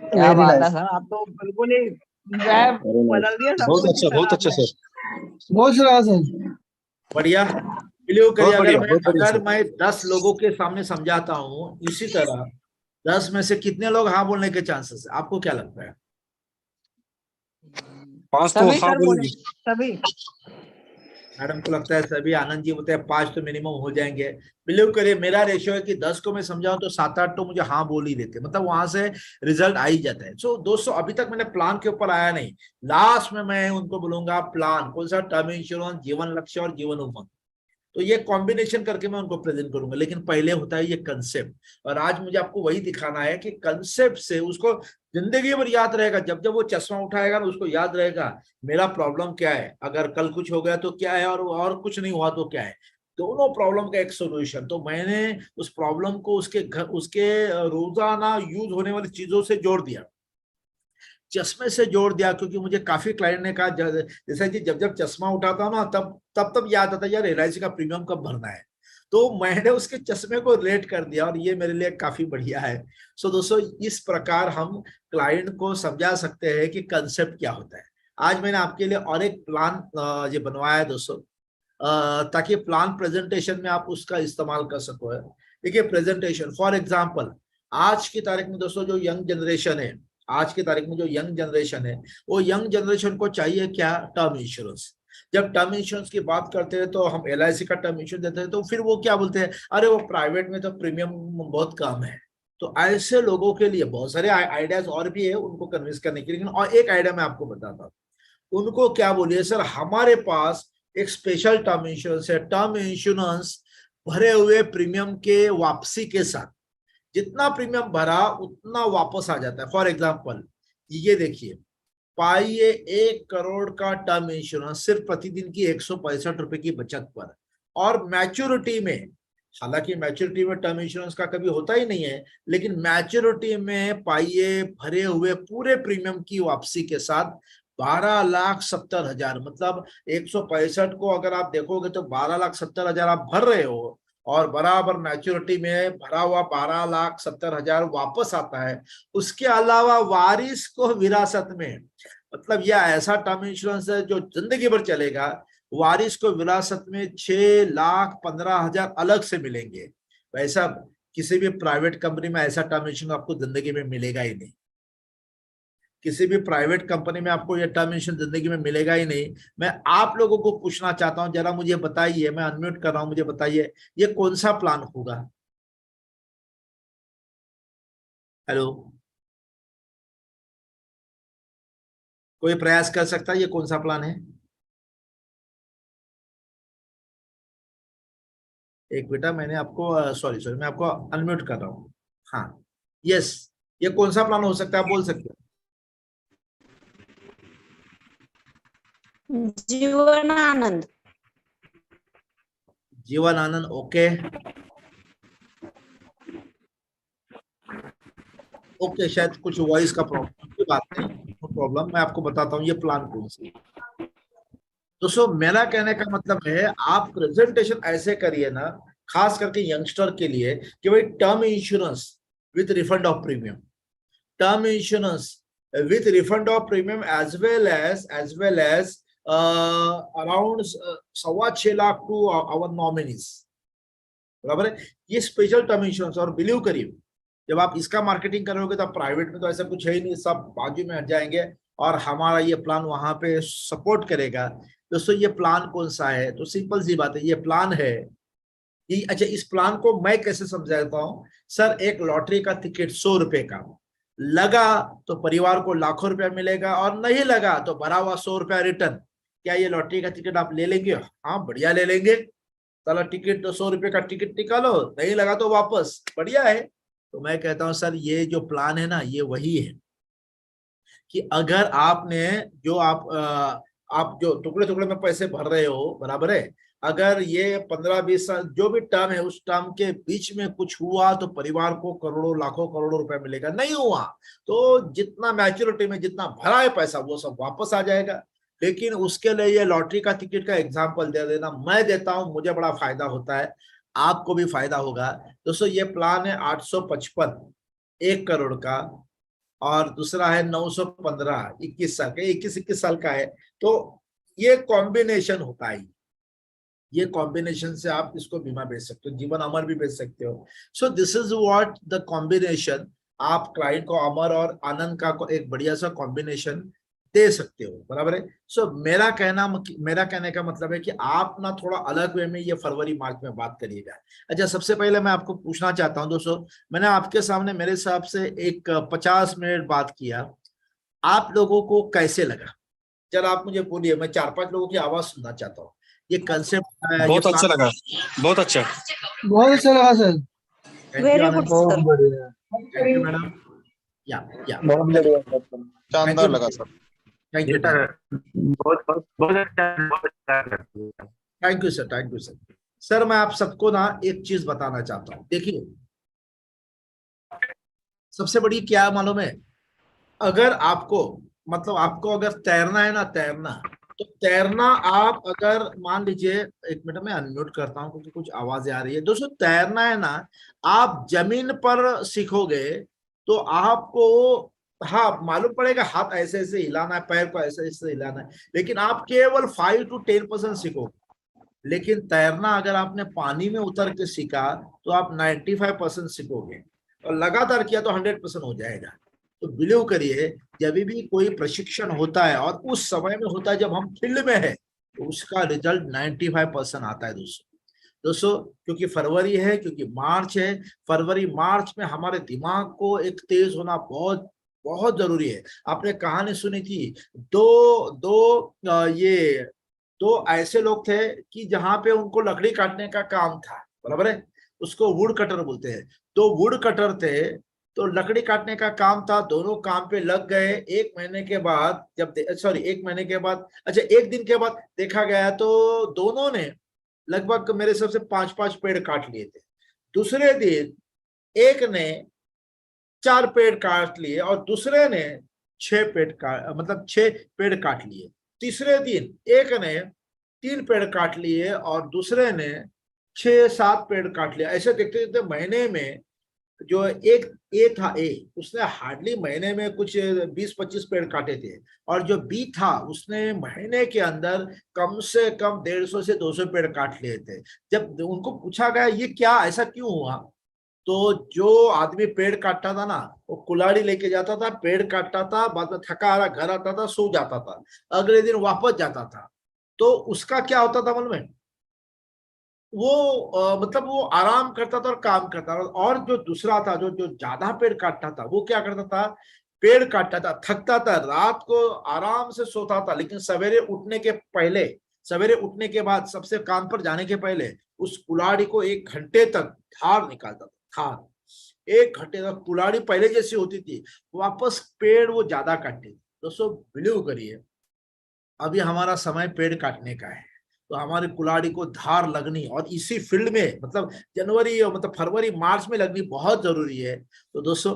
क्या बात है सर, आप तो बिल्कुल ही बदल दिया सब बहुत कुछ अच्छा, बहुत अच्छा सर, बहुत शुक्रिया सर। बढ़िया, बिलीव करिए, बहुत बढ़िया अगर सर। मैं 10 लोगों के सामने समझाता हूँ इसी तरह, 10 में से कितने लोग हाँ बोलने के चांसेस है? आपको क्या लगता है? 5 तो सभी हाँ सर बोले, बोलेंगे। सभी। मैडम को लगता है सभी, आनंद जी बोलते हैं 5 तो मिनिमम हो जाएंगे। बिलीव करिए मेरा रेशियो है कि 10 को मैं समझाऊं तो 7-8 तो मुझे हाँ बोल ही देते, मतलब वहां से रिजल्ट आ ही जाता है। सो दोस्तों अभी तक मैंने प्लान के ऊपर आया नहीं, लास्ट में मैं उनको बोलूंगा प्लान कौन सा, टर्म इंश्योरेंस, जीवन लक्ष्य और जीवन उमंग। तो ये कॉम्बिनेशन करके मैं उनको प्रेजेंट करूंगा, लेकिन पहले होता है ये कंसेप्ट, और आज मुझे आपको वही दिखाना है कि कंसेप्ट से उसको जिंदगी भर याद रहेगा। जब जब वो चश्मा उठाएगा ना उसको याद रहेगा मेरा प्रॉब्लम क्या है, अगर कल कुछ हो गया तो क्या है, और कुछ नहीं हुआ तो क्या है, दोनों प्रॉब्लम का एक सोल्यूशन। तो मैंने उस प्रॉब्लम को उसके रोजाना यूज होने वाली चीजों से जोड़ दिया, चश्मे से जोड़ दिया, क्योंकि मुझे काफी क्लाइंट ने कहा जैसे कि जब जब चश्मा उठाता हूँ ना तब याद आता यार LIC का प्रीमियम कब भरना है, तो मैंने उसके चश्मे को रिलेट कर दिया और ये मेरे लिए काफी बढ़िया है। सो दोस्तों इस प्रकार हम क्लाइंट को समझा सकते हैं कि कंसेप्ट क्या होता है। आज मैंने आपके लिए और एक प्लान ये बनवाया है दोस्तों, ताकि प्लान प्रेजेंटेशन में आप उसका इस्तेमाल कर सको। देखिए प्रेजेंटेशन फॉर एग्जाम्पल, आज की तारीख में दोस्तों जो यंग जनरेशन है, आज की तारीख में जो यंग जनरेशन है, वो यंग जनरेशन को चाहिए क्या, टर्म इंश्योरेंस। जब टर्म इंश्योरेंस की बात करते हैं तो हम LIC का टर्म इंश्योरेंस देते हैं, तो फिर वो क्या बोलते हैं, अरे वो प्राइवेट में तो प्रीमियम बहुत कम है। तो ऐसे लोगों के लिए बहुत सारे आइडियाज और भी है उनको कन्विंस करने के लिए, लेकिन और एक आइडिया मैं आपको बताता हूँ। उनको क्या बोलिए, सर हमारे पास एक स्पेशल टर्म इंश्योरेंस है, टर्म इंश्योरेंस भरे हुए प्रीमियम के वापसी के साथ, जितना प्रीमियम भरा उतना वापस आ जाता है। फॉर एग्जाम्पल ये देखिए, पाइए 1 करोड़ का टर्म इंश्योरेंस सिर्फ प्रतिदिन की 165 रुपए की बचत पर, और मैच्योरिटी में, हालांकि मैच्योरिटी में टर्म इंश्योरेंस का कभी होता ही नहीं है, लेकिन मैच्योरिटी में पाइए भरे हुए पूरे प्रीमियम की वापसी के साथ 12,70,000, मतलब 165 को अगर आप देखोगे तो 12,70,000 आप भर रहे हो, और बराबर मैच्योरिटी में भरा हुआ 12,70,000 वापस आता है। उसके अलावा वारिस को विरासत में, मतलब यह ऐसा टर्म इंश्योरेंस है जो जिंदगी भर चलेगा, वारिस को विरासत में 6,15,000 अलग से मिलेंगे। वैसा किसी भी प्राइवेट कंपनी में ऐसा टर्म इंश्योरेंस आपको जिंदगी में मिलेगा ही नहीं, किसी भी प्राइवेट कंपनी में आपको यह टर्म इंश्योरेंस जिंदगी में मिलेगा ही नहीं। मैं आप लोगों को पूछना चाहता हूं, जरा मुझे बताइए, मैं अनम्यूट कर रहा हूं, मुझे बताइए ये कौन सा प्लान होगा? हेलो, कोई प्रयास कर सकता है ये कौन सा प्लान है? एक बेटा मैंने आपको सॉरी मैं आपको अनम्यूट कर रहा हूँ। हाँ यस, ये कौन सा प्लान हो सकता है, आप बोल सकते हो? जीवन आनंद। जीवन आनंद, ओके ओके, शायद कुछ वॉइस का प्रॉब्लम की बात नहीं, नो प्रॉब्लम, मैं आपको बताता हूँ ये प्लान कौन सी। दोस्तों मेरा कहने का मतलब है आप प्रेजेंटेशन ऐसे करिए ना खास करके यंगस्टर के लिए कि भाई term insurance with refund of premium, term insurance with refund of premium as well as around 6.25 lakh to our nominees, बराबर है। ये स्पेशल टर्म इंश्योरेंस, और बिलीव करिए जब आप इसका मार्केटिंग करोगे तो प्राइवेट में तो ऐसा कुछ है ही नहीं, सब बाजू में हट जाएंगे और हमारा ये प्लान वहां पे सपोर्ट करेगा। दोस्तों ये प्लान कौन सा है, तो सिंपल सी बात है, ये प्लान है ये। अच्छा, इस प्लान को मैं कैसे समझाता हूँ सर, एक लॉटरी का टिकट 100 रुपए का लगा तो परिवार को लाखों रुपया मिलेगा, और नहीं लगा तो भरा हुआ 100 रुपया रिटर्न। क्या ये लॉटरी का टिकट आप ले लेंगे? हाँ बढ़िया ले लेंगे, चलो टिकट तो 100 रुपए का टिकट निकालो, नहीं लगा तो वापस, बढ़िया है। तो मैं कहता हूं सर ये जो प्लान है ना ये वही है कि अगर आपने जो आप जो टुकड़े टुकड़े में पैसे भर रहे हो, बराबर है, अगर ये 15-20 साल जो भी टर्म है उस टर्म के बीच में कुछ हुआ तो परिवार को करोड़ों लाखों करोड़ों रुपए मिलेगा, नहीं हुआ तो जितना मैच्योरिटी में जितना भरा है पैसा वो सब वापस आ जाएगा। लेकिन उसके लिए ये लॉटरी का टिकट का एग्जाम्पल दे देना, मैं देता हूं, मुझे बड़ा फायदा होता है, आपको भी फायदा होगा। दोस्तों ये प्लान है 855 1 करोड़ का, और दूसरा है 915 21 साल का, 21 साल का है। तो ये कॉम्बिनेशन होता है, ये कॉम्बिनेशन से आप इसको बीमा बेच सकते हो, जीवन अमर भी बेच सकते हो। So this is what the combination, आप क्लाइंट को अमर और आनंद का एक बढ़िया सा कॉम्बिनेशन दे सकते हो, बराबर है। सो मेरा कहने का मतलब है कि आप ना थोड़ा अलग वे में ये फरवरी मार्च में बात करिएगा। अच्छा, सबसे पहले मैं आपको पूछना चाहता हूं दोस्तों, मैंने आपके सामने मेरे हिसाब से एक 50 मिनट बात किया, आप लोगों को कैसे लगा? जरा आप मुझे बोलिए, मैं 4-5 लोगों की आवाज सुनना चाहता हूँ। ये कंसेप्ट बहुत अच्छा लगा, बहुत अच्छा। बहुत अच्छा लगा सर। वेरी गुड बहुत सर। बढ़िया, थैंक यू मैडम। या बहुत बढ़िया सर। शानदार लगा सर। थैंक यू सर, बहुत बहुत बहुत अच्छा thank you sir, thank you sir. Sir मैं आप सबको ना एक चीज बताना चाहता हूँ, देखिए सबसे बड़ी क्या मालूम है, अगर आपको मतलब आपको अगर तैरना है ना, तैरना, तो तैरना आप अगर मान लीजिए, एक मिनट में अनम्यूट करता हूं क्योंकि कुछ आवाजें आ रही है। दोस्तों तैरना है ना, आप जमीन पर सीखोगे तो आपको हाँ मालूम पड़ेगा, हाथ ऐसे ऐसे हिलाना है, पैर को ऐसे ऐसे हिलाना है, लेकिन आप केवल 5 to 10% सीखोगे। लेकिन तैरना अगर आपने पानी में उतर के सीखा तो आप 95% सीखोगे, और लगातार किया तो 100% हो जाएगा। तो बिलीव करिए, जब भी कोई प्रशिक्षण होता है और उस समय में होता है जब हम फील्ड में है, तो उसका रिजल्ट 95% आता है दोस्तों। क्योंकि फरवरी है, क्योंकि मार्च है, फरवरी मार्च में हमारे दिमाग को एक तेज होना बहुत बहुत जरूरी है। आपने कहानी सुनी थी, दो ऐसे लोग थे कि जहां पे उनको लकड़ी काटने का काम था, बराबर है, उसको वुड कटर बोलते हैं। दो वुड कटर थे, तो लकड़ी काटने का काम था, दोनों काम पे लग गए। 1 महीने के बाद अच्छा 1 दिन के बाद देखा गया तो दोनों ने लगभग मेरे हिसाब से 5-5 पेड़ काट लिए थे। दूसरे दिन एक ने 4 पेड़ काट लिए और दूसरे ने 6 पेड़ काट लिए। तीसरे दिन एक ने 3 पेड़ काट लिए और दूसरे ने 6-7 पेड़ काट लिया। ऐसे देखते देखते महीने में जो एक उसने हार्डली महीने में कुछ 20-25 पेड़ काटे थे, और जो बी था उसने महीने के अंदर कम से कम 150 से 200 पेड़ काट लिए थे। जब उनको पूछा गया ये क्या, ऐसा क्यों हुआ, तो जो आदमी पेड़ काटता था ना, वो कुल्हाड़ी लेके जाता था, पेड़ काटता था, बाद में थका हारा घर आता था, सो जाता था, अगले दिन वापस जाता था। तो उसका क्या होता था मालूम है, वो मतलब वो आराम करता था और काम करता था। और जो दूसरा था, जो ज्यादा पेड़ काटता था, वो क्या करता था, पेड़ काटता था, थकता था, रात को आराम से सोता था, लेकिन सवेरे उठने के बाद सबसे काम पर जाने के पहले उस कुल्हाड़ी को 1 घंटे तक धार निकालता था। धार 1 घंटे तक कुल्हाड़ी पहले जैसी होती थी, वापस पेड़ वो ज्यादा काटते थे। दोस्तों बिलीव करिए, अभी हमारा समय पेड़ काटने का है, तो हमारी कुल्हाड़ी को धार लगनी, और इसी फील्ड में मतलब फरवरी मार्च में लगनी बहुत जरूरी है। तो दोस्तों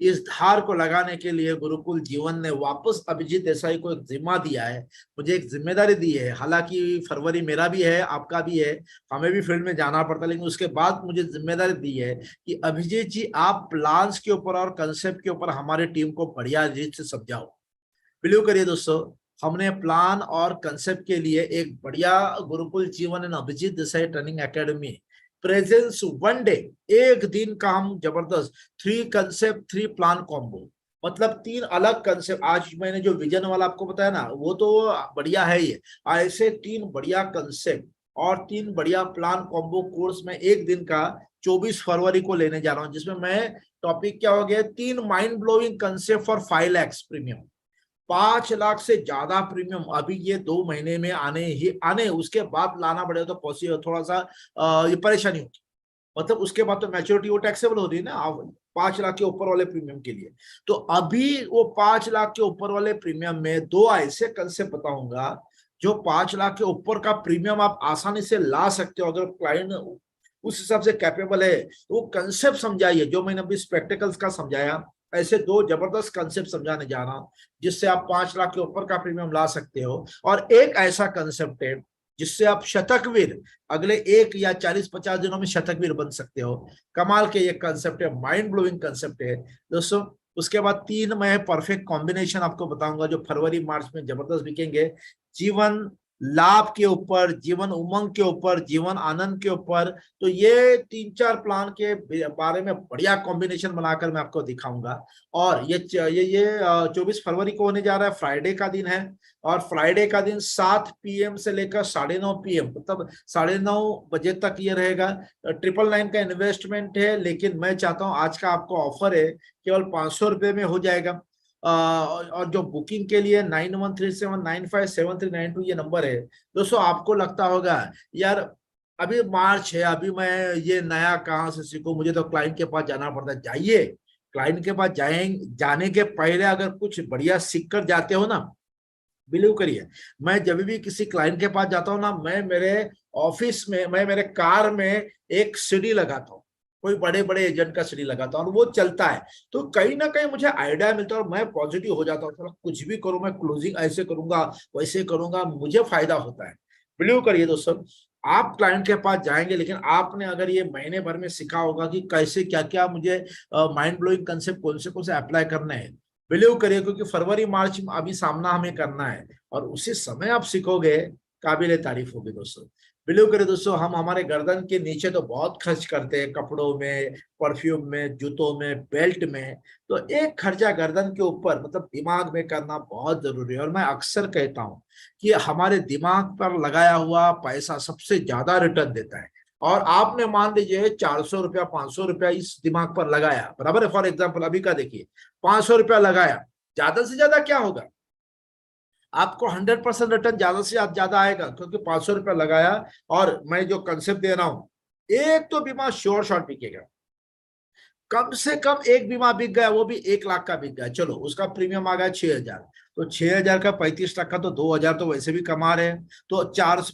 इस धार को लगाने के लिए गुरुकुल जीवन ने वापस अभिजीत देसाई को एक जिम्मा दिया है, मुझे एक जिम्मेदारी दी है। हालांकि फरवरी मेरा भी है, आपका भी है, हमें भी फील्ड में जाना पड़ता है, लेकिन उसके बाद मुझे जिम्मेदारी दी है कि अभिजीत जी आप प्लान्स के ऊपर और कंसेप्ट के ऊपर हमारी टीम को बढ़िया रीत से समझाओ। बिलीव करिए दोस्तों, हमने प्लान और कंसेप्ट के लिए एक बढ़िया गुरुकुल जीवन and Abhijeet Desai training academy presence 1 day, एक दिन का हम जबरदस्त 3 कंसेप्ट 3 प्लान कॉम्बो, मतलब 3 अलग कंसेप्ट। आज मैंने जो विजन वाला आपको बताया ना, वो तो बढ़िया है ही, ऐसे 3 बढ़िया कंसेप्ट और 3 बढ़िया प्लान कॉम्बो कोर्स में एक दिन का 24 फरवरी को लेने जा रहा हूं, जिसमें मैं टॉपिक क्या हो गया, 3 mind blowing concept for 5 lakh premium, 5 lakh से ज्यादा प्रीमियम अभी ये 2 महीने में आने उसके बाद लाना पड़ेगा तो पॉसिबल, थोड़ा सा ये परेशानी होगी, मतलब उसके बाद तो मैच्योरिटी वो टैक्सेबल हो रही है ना 5 लाख के ऊपर वाले प्रीमियम के लिए। तो अभी वो 5 लाख के ऊपर वाले प्रीमियम में 2 ऐसे कंसेप्ट बताऊंगा जो 5 लाख के ऊपर का प्रीमियम आप आसानी से ला सकते हो अगर क्लाइंट उस हिसाब से कैपेबल है। तो वो कंसेप्ट समझाइए जो मैंने अभी स्पेक्टिकल्स का समझाया, ऐसे 2 जबरदस्त कंसेप्ट समझाने जा रहा हूं जिससे आप 5 लाख के ऊपर का प्रीमियम ला सकते हो। और एक ऐसा कंसेप्ट है जिससे आप शतकवीर अगले 1 या 40-50 दिनों में शतकवीर बन सकते हो। कमाल के ये कंसेप्ट है, माइंड ब्लोइंग कंसेप्ट है दोस्तों। उसके बाद 3 मैं परफेक्ट कॉम्बिनेशन आपको बताऊंगा जो फरवरी मार्च में जबरदस्त बिकेंगे। जीवन लाभ के ऊपर, जीवन उमंग के ऊपर, जीवन आनंद के ऊपर। तो ये 3-4 प्लान के बारे में बढ़िया कॉम्बिनेशन बनाकर मैं आपको दिखाऊंगा। और ये 24 फरवरी को होने जा रहा है, फ्राइडे का दिन है। और फ्राइडे का दिन 7 PM से लेकर 9:30 PM, मतलब 9:30 बजे तक ये रहेगा। 999 का इन्वेस्टमेंट है, लेकिन मैं चाहता हूँ आज का आपको ऑफर है केवल 500 रुपये में हो जाएगा। और जो बुकिंग के लिए 9137957392 ये नंबर है दोस्तों। आपको लगता होगा यार अभी मार्च है, अभी मैं ये नया कहाँ से सीखूं, मुझे तो क्लाइंट के पास जाना पड़ता है। जाइए, क्लाइंट के पास जाने के पहले अगर कुछ बढ़िया सीख कर जाते हो ना, बिलीव करिए, मैं जब भी किसी क्लाइंट के पास जाता हूँ ना, मैं मेरे ऑफिस में, मैं मेरे कार में एक सीडी लगाता हूँ, कोई बड़े बड़े एजेंट का सीडी लगाता हूँ और वो चलता है। तो कहीं ना कहीं मुझे आइडिया मिलता है और मैं पॉजिटिव हो जाता हूँ, कुछ भी करूँ, मैं क्लोजिंग ऐसे करूंगा वैसे करूंगा, मुझे फायदा होता है। बिलीव करिए दोस्तों, आप क्लाइंट के पास जाएंगे, लेकिन आपने अगर ये महीने भर में सीखा होगा कि कैसे क्या क्या मुझे माइंड ब्लोइंग कंसेप्ट कौन से अप्लाई करने हैं, बिलीव करिए, क्योंकि फरवरी मार्च में अभी सामना हमें करना है और उसी समय आप सीखोगे, काबिले तारीफ होगी दोस्तों। बिलीव करिए दोस्तों, हम हमारे गर्दन के नीचे तो बहुत खर्च करते हैं, कपड़ों में, परफ्यूम में, जूतों में, बेल्ट में। तो एक खर्चा गर्दन के ऊपर, मतलब दिमाग में करना बहुत जरूरी है। और मैं अक्सर कहता हूं कि हमारे दिमाग पर लगाया हुआ पैसा सबसे ज्यादा रिटर्न देता है। और आपने मान लीजिए 400 रुपया 500 रुपया इस दिमाग पर लगाया, बराबर है, फॉर एग्जाम्पल अभी का देखिए, 500 रुपया लगाया, ज्यादा से ज्यादा क्या होगा, आपको 100% रिटर्न ज्यादा से ज्यादा आएगा, क्योंकि 500 रुपया लगाया। और मैं जो कंसेप्ट दे रहा हूं, एक तो बीमा श्योर शॉट बिकेगा, कम से कम एक बीमा बिक गया, वो भी 1 लाख का बिक गया, चलो उसका प्रीमियम आ गया 6,000, तो 6,000 का 35% तो 2,000 तो वैसे भी कमा रहे हैं। तो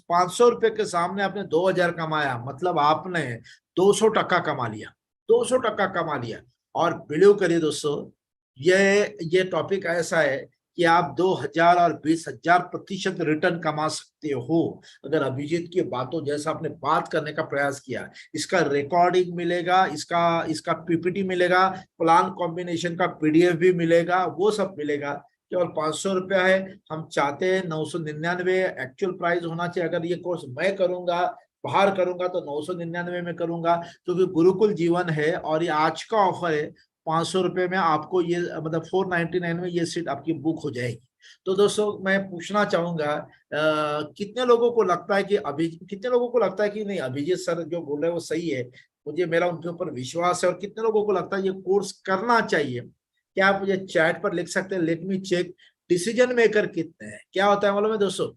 500 रुपए के सामने आपने 2,000 कमाया, मतलब आपने 200% कमा लिया, 200% कमा लिया। और बिलीव करिए दोस्तों, ये टॉपिक ऐसा है कि आप 2,000 और 20,000% रिटर्न कमा सकते हो अगर अभिजीत की बातों जैसा आपने बात करने का प्रयास किया। इसका रिकॉर्डिंग मिलेगा, इसका पीपीटी मिलेगा, प्लान कॉम्बिनेशन का PDF भी मिलेगा, वो सब मिलेगा। केवल 500 रुपया है, हम चाहते हैं 999 एक्चुअल प्राइस होना चाहिए। अगर ये कोर्स मैं करूंगा, बाहर करूंगा, तो 999 में करूंगा, क्योंकि गुरुकुल जीवन है और ये आज का ऑफर है। 500 रुपए में आपको ये, मतलब 499 में ये सीट आपकी बुक हो जाएगी। तो दोस्तों मैं पूछना चाहूंगा, कितने लोगों को लगता है कि कितने लोगों को लगता है कि नहीं, अभिजीत सर जो बोल रहे हैं वो सही है, मुझे मेरा उनके ऊपर विश्वास है। और कितने लोगों को लगता है ये कोर्स करना चाहिए, क्या आप मुझे चैट पर लिख सकते हैं, let me check. Decision maker कितने हैं, क्या होता है मालूम है दोस्तों,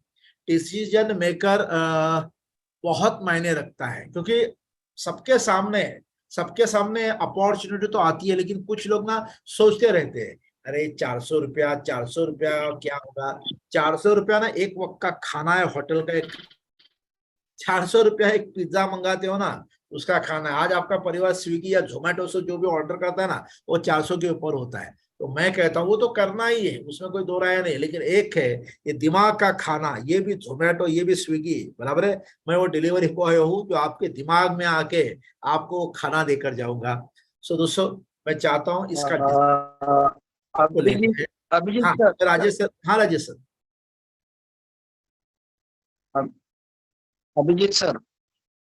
डिसीजन मेकर बहुत मायने रखता है, क्योंकि सबके सामने अपॉर्चुनिटी तो आती है, लेकिन कुछ लोग ना सोचते रहते हैं, अरे 400 रुपया क्या होगा, 400 रुपया ना एक वक्त का खाना है होटल का, 400 रुपया एक पिज्जा मंगाते हो ना, उसका खाना है। आज आपका परिवार स्विगी या जोमेटो से जो भी ऑर्डर करता है ना, वो 400 के ऊपर होता है। तो मैं कहता हूँ वो तो करना ही है, उसमें कोई दो राय नहीं, लेकिन एक है ये दिमाग का खाना, ये भी जोमेटो ये भी स्विगी, बराबर है। मैं वो डिलीवरी बॉय हूँ जो आपके दिमाग में आके आपको खाना देकर जाऊंगा। सो दोस्तों, मैं चाहता हूँ इसका आपको अभिजीत, लेना है। अभिजीत हाँ सर, राजेश सर, हाँ राजेश सर। अभिजीत सर।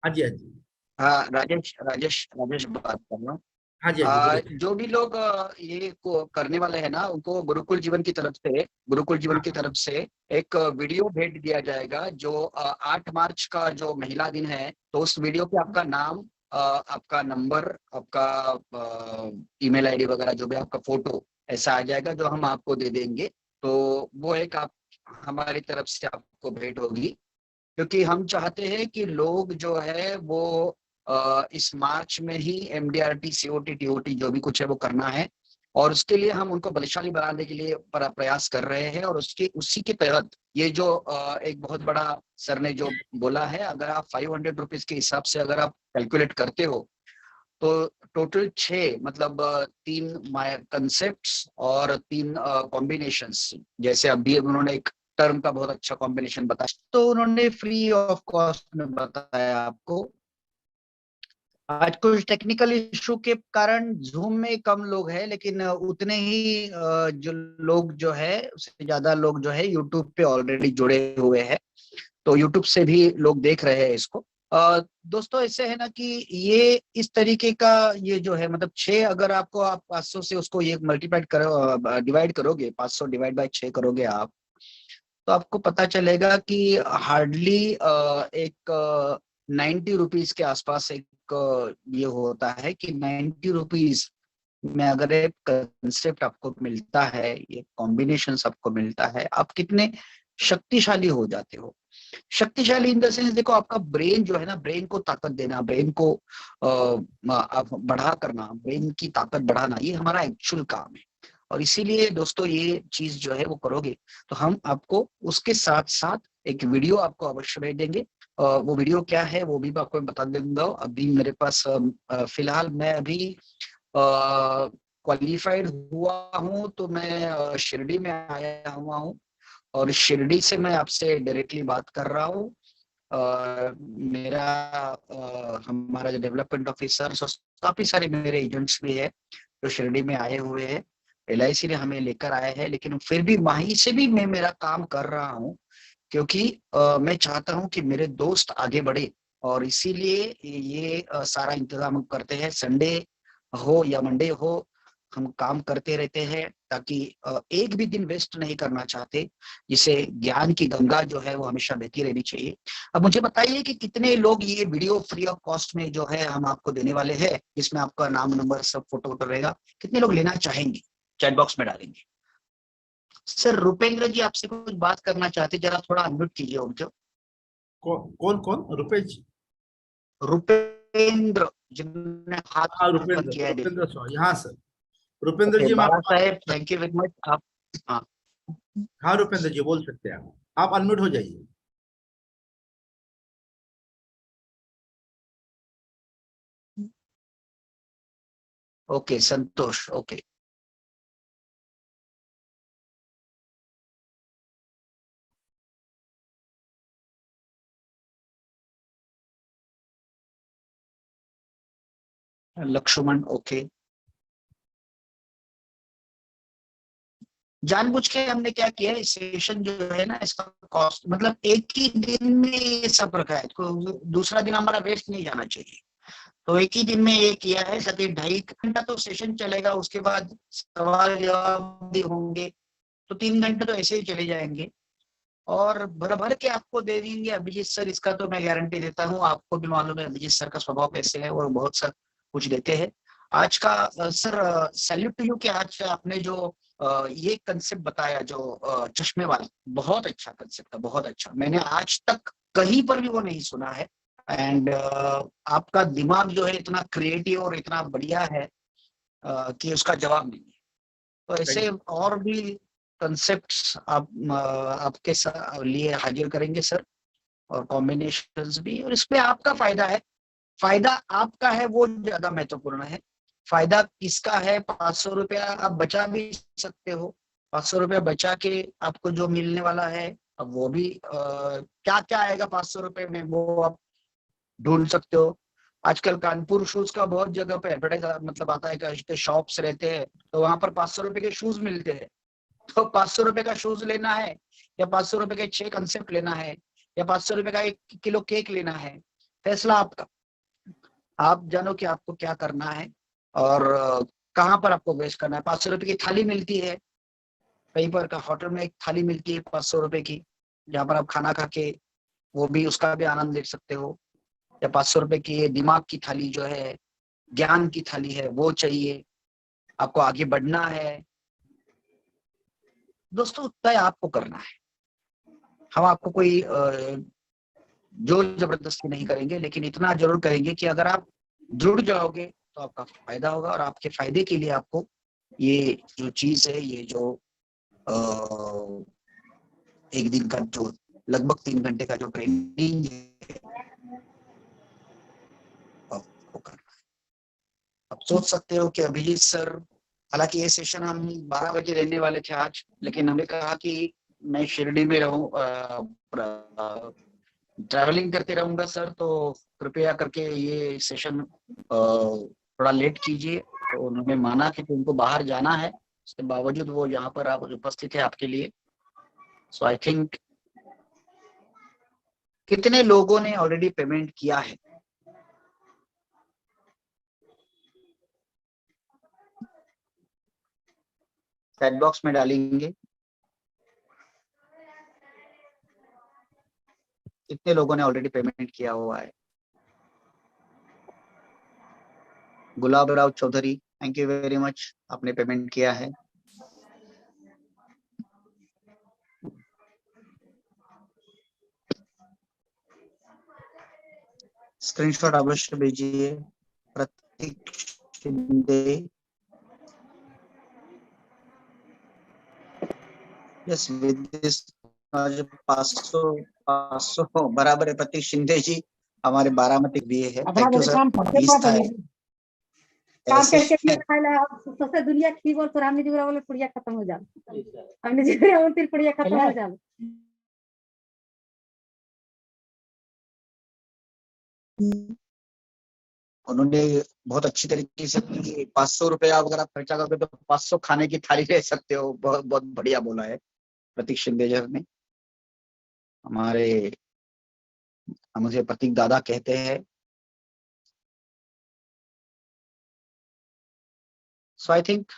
हाँ जी हाँ जी। हाँ, राजेश राजेश राजेश बात कर रहा हूँ। हाँ जी हाँ जी बोलिए। जो भी लोग ये को करने वाले हैं ना, उनको गुरुकुल जीवन की हाँ तरफ से एक वीडियो भेज दिया जाएगा, जो 8 मार्च का जो महिला दिन है, तो उस वीडियो पे आपका नाम, आपका नंबर, आपका ईमेल आईडी वगैरह, जो भी आपका फोटो ऐसा आ जाएगा, जो हम आपको दे देंगे। तो वो एक आप हमारी तरफ से आपको भेंट होगी, क्योंकि हम चाहते हैं कि लोग जो है वो इस मार्च में ही एमडीआरटी सीओटी टीओटी जो भी कुछ है वो करना है, और उसके लिए हम उनको बलशाली बनाने के लिए प्रयास कर रहे हैं। और उसके उसी के तहत ये जो एक बहुत बड़ा सर ने जो बोला है, अगर आप 500 रुपीज के हिसाब से अगर आप कैलकुलेट करते हो, तो टोटल 6, मतलब 3 कंसेप्ट्स और 3 कॉम्बिनेशंस, जैसे अभी उन्होंने एक टर्म का बहुत अच्छा कॉम्बिनेशन बताया, तो उन्होंने फ्री ऑफ कॉस्ट में बताया आपको। आज कुछ टेक्निकल इशू के कारण जूम में कम लोग हैं, लेकिन उतने ही जो लोग जो है, उससे ज्यादा लोग जो है यूट्यूब पे ऑलरेडी जुड़े हुए हैं, तो यूट्यूब से भी लोग देख रहे हैं इसको। दोस्तों, ऐसे है ना कि ये इस तरीके का ये जो है, मतलब 6, अगर आपको आप 500 से उसको ये मल्टीप्लाइड करो, डिवाइड करोगे, 500 डिवाइड बाय 6 करोगे आप, तो आपको पता चलेगा कि हार्डली एक 90 रुपीज के आसपास एक ये होता है कि 90 रुपीज में अगर एक कंसेप्ट आपको मिलता है, ये कॉम्बिनेशन आपको मिलता है, आप कितने शक्तिशाली हो जाते हो। शक्तिशाली इन द सेंस, देखो, आपका ब्रेन जो है ना, ब्रेन को ताकत देना, ब्रेन को आप बढ़ा करना, ब्रेन की ताकत बढ़ाना, ये हमारा एक्चुअल काम है। और इसीलिए दोस्तों, ये चीज जो है वो करोगे, तो हम आपको उसके साथ साथ एक वीडियो आपको अवश्य भेज देंगे। वो वीडियो क्या है वो भी मैं आपको बता दूंगा। अभी मेरे पास फिलहाल मैं अभी क्वालिफाइड हुआ हूँ, तो मैं शिरडी में आया हुआ हूँ, और शिरडी से मैं आपसे डायरेक्टली बात कर रहा हूँ। मेरा हमारा जो डेवलपमेंट ऑफिसर, काफी सारे मेरे एजेंट्स भी है जो शिरडी में आए हुए हैं, LIC ने हमें लेकर आए हैं, लेकिन फिर भी वहीं से भी मैं मेरा काम कर रहा हूँ, क्योंकि मैं चाहता हूँ कि मेरे दोस्त आगे बढ़े, और इसीलिए ये सारा इंतजाम हम करते हैं। संडे हो या मंडे हो, हम काम करते रहते हैं, ताकि एक भी दिन वेस्ट नहीं करना चाहते, जिसे ज्ञान की गंगा जो है वो हमेशा बहती रहनी चाहिए। अब मुझे बताइए कि कितने लोग ये वीडियो फ्री ऑफ कॉस्ट में जो है हम आपको देने वाले हैं, जिसमें आपका नाम, नंबर, सब फोटो वोटो रहेगा, कितने लोग लेना चाहेंगे, चैट बॉक्स में डालेंगे। सर, रुपेंद्र जी आपसे कुछ बात करना चाहते, जरा थोड़ा अनम्यूट कीजिए उनको। कौन कौन रुपेश? रुपेंद्र जिन्होंने हाथ हाँ ऊपर रुपेंद्र, किया है, रुपेंद्र देखिए। स्वामी, हाँ सर। रुपेंद्र ओके, जी मैं बाला आपको साहेब, थैंक यू वेरी मच। आप, हाँ, हाँ रुपेंद्र जी बोल सकते हैं आप अनम्यूट हो जाइए। ओके, संतोष, ओके। लक्ष्मण, ओके। जानबूझ के हमने क्या किया है, सेशन जो है ना, इसका कॉस्ट, मतलब एक ही दिन में ये सब रखा है, तो दूसरा दिन हमारा वेस्ट नहीं जाना चाहिए, तो एक ही दिन में ये किया है। सके 2.5 घंटा तो सेशन चलेगा, उसके बाद सवाल जवाब भी होंगे, तो 3 घंटे तो ऐसे ही चले जाएंगे, और भर भर के आपको दे देंगे अभिजीत सर, इसका तो मैं गारंटी देता हूँ। आपको भी मालूम है अभिजीत सर का स्वभाव कैसे है, और बहुत सा कुछ देते हैं। आज का सर, सैल्यूट टू यू कि आज आपने जो ये कंसेप्ट बताया, जो चश्मे वाला, बहुत अच्छा कंसेप्ट था, बहुत अच्छा। मैंने आज तक कहीं पर भी वो नहीं सुना है। एंड आपका दिमाग जो है इतना क्रिएटिव और इतना बढ़िया है कि उसका जवाब नहीं है। तो ऐसे और भी कंसेप्ट्स आप आपके लिए हाजिर करेंगे सर, और कॉम्बिनेशंस भी, और इसमें आपका फायदा है। फायदा आपका है वो ज्यादा महत्वपूर्ण है। फायदा किसका है? 500 रुपया आप बचा भी सकते हो। 500 रुपया बचा के आपको जो मिलने वाला है, अब वो भी क्या क्या आएगा 500 रुपए में, वो आप ढूंढ सकते हो। आजकल कानपुर शूज का बहुत जगह पे एडवर्टाइज मतलब आता है कि शॉप्स रहते हैं, तो वहां पर 500 रुपए के शूज मिलते हैं। तो 500 रुपए का शूज लेना है, या 500 रुपए के 6 कंसेप्ट लेना है, या 500 रुपए का 1 किलो केक लेना है, फैसला आपका। आप जानो कि आपको क्या करना है और कहाँ पर आपको वेस्ट करना है। 500 रुपए की थाली मिलती है कहीं पर का होटल में, एक थाली मिलती है 500 रुपए की, जहाँ पर आप खाना खा के वो भी उसका भी आनंद ले सकते हो। या 500 रुपए की दिमाग की थाली जो है, ज्ञान की थाली है, वो चाहिए। आपको आगे बढ़ना है दोस्तों, तय आपको करना है। हम आपको कोई जोर जबरदस्ती नहीं करेंगे, लेकिन इतना जरूर करेंगे कि अगर आप जुड़ जाओगे तो आपका फायदा होगा। और आपके फायदे के लिए आपको ये जो चीज है, ये जो एक दिन का जो लगभग 3 घंटे का जो ट्रेनिंग है, आपको करना है। आप सोच सकते हो कि अभिजीत सर, हालांकि ये सेशन हम 12 बजे रहने वाले थे आज, लेकिन हमने कहा कि मैं शिरडी में रहूं, ट्रैवलिंग करते रहूंगा सर, तो कृपया करके ये सेशन थोड़ा लेट कीजिए। तो उन्होंने माना कि उनको बाहर जाना है, उसके बावजूद वो यहाँ पर आप उपस्थित है आपके लिए। सो आई थिंक कितने लोगों ने ऑलरेडी पेमेंट किया है? चैट बॉक्स में डालेंगे कितने लोगों ने ऑलरेडी पेमेंट किया हुआ है। Gulab Rao Chaudhary, thank you very much, आपने पेमेंट किया है। स्क्रीनशॉट अवश्य भेजिए। Pratik Shinde, yes with this 500 बराबर है। प्रतीक शिंदे जी हमारे बारामती भी है, अपना थैंक यू मेरे सर। काम फटे 20 बात था होली काम ऐसे। करके भी खाइला सबसे दुनिया की बोल तो हमने जुगरा बोले पुड़िया खत्म हो जा, हमने जुगरा बोल फिर पुड़िया खत्म हो जा। उन्होंने बहुत अच्छी तरीके से 500 रुपया अगर आप खर्चा करोगे तो 500 खाने की थाली ले सकते हो। बहुत बहुत बढ़िया बोला है प्रतीक शिंदे जी ने। हमारे मुझे प्रतीक दादा कहते हैं। So I think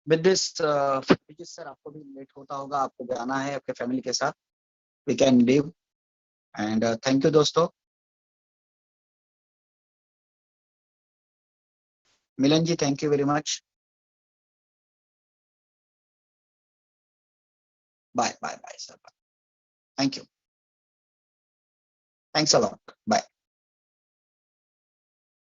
with this sir, आपको भी लेट होता होगा, आपको जाना है आपके फैमिली के साथ। We can leave and thank you दोस्तों। Milan ji, thank you very much. Bye bye bye sir, thank you, thanks a lot, bye.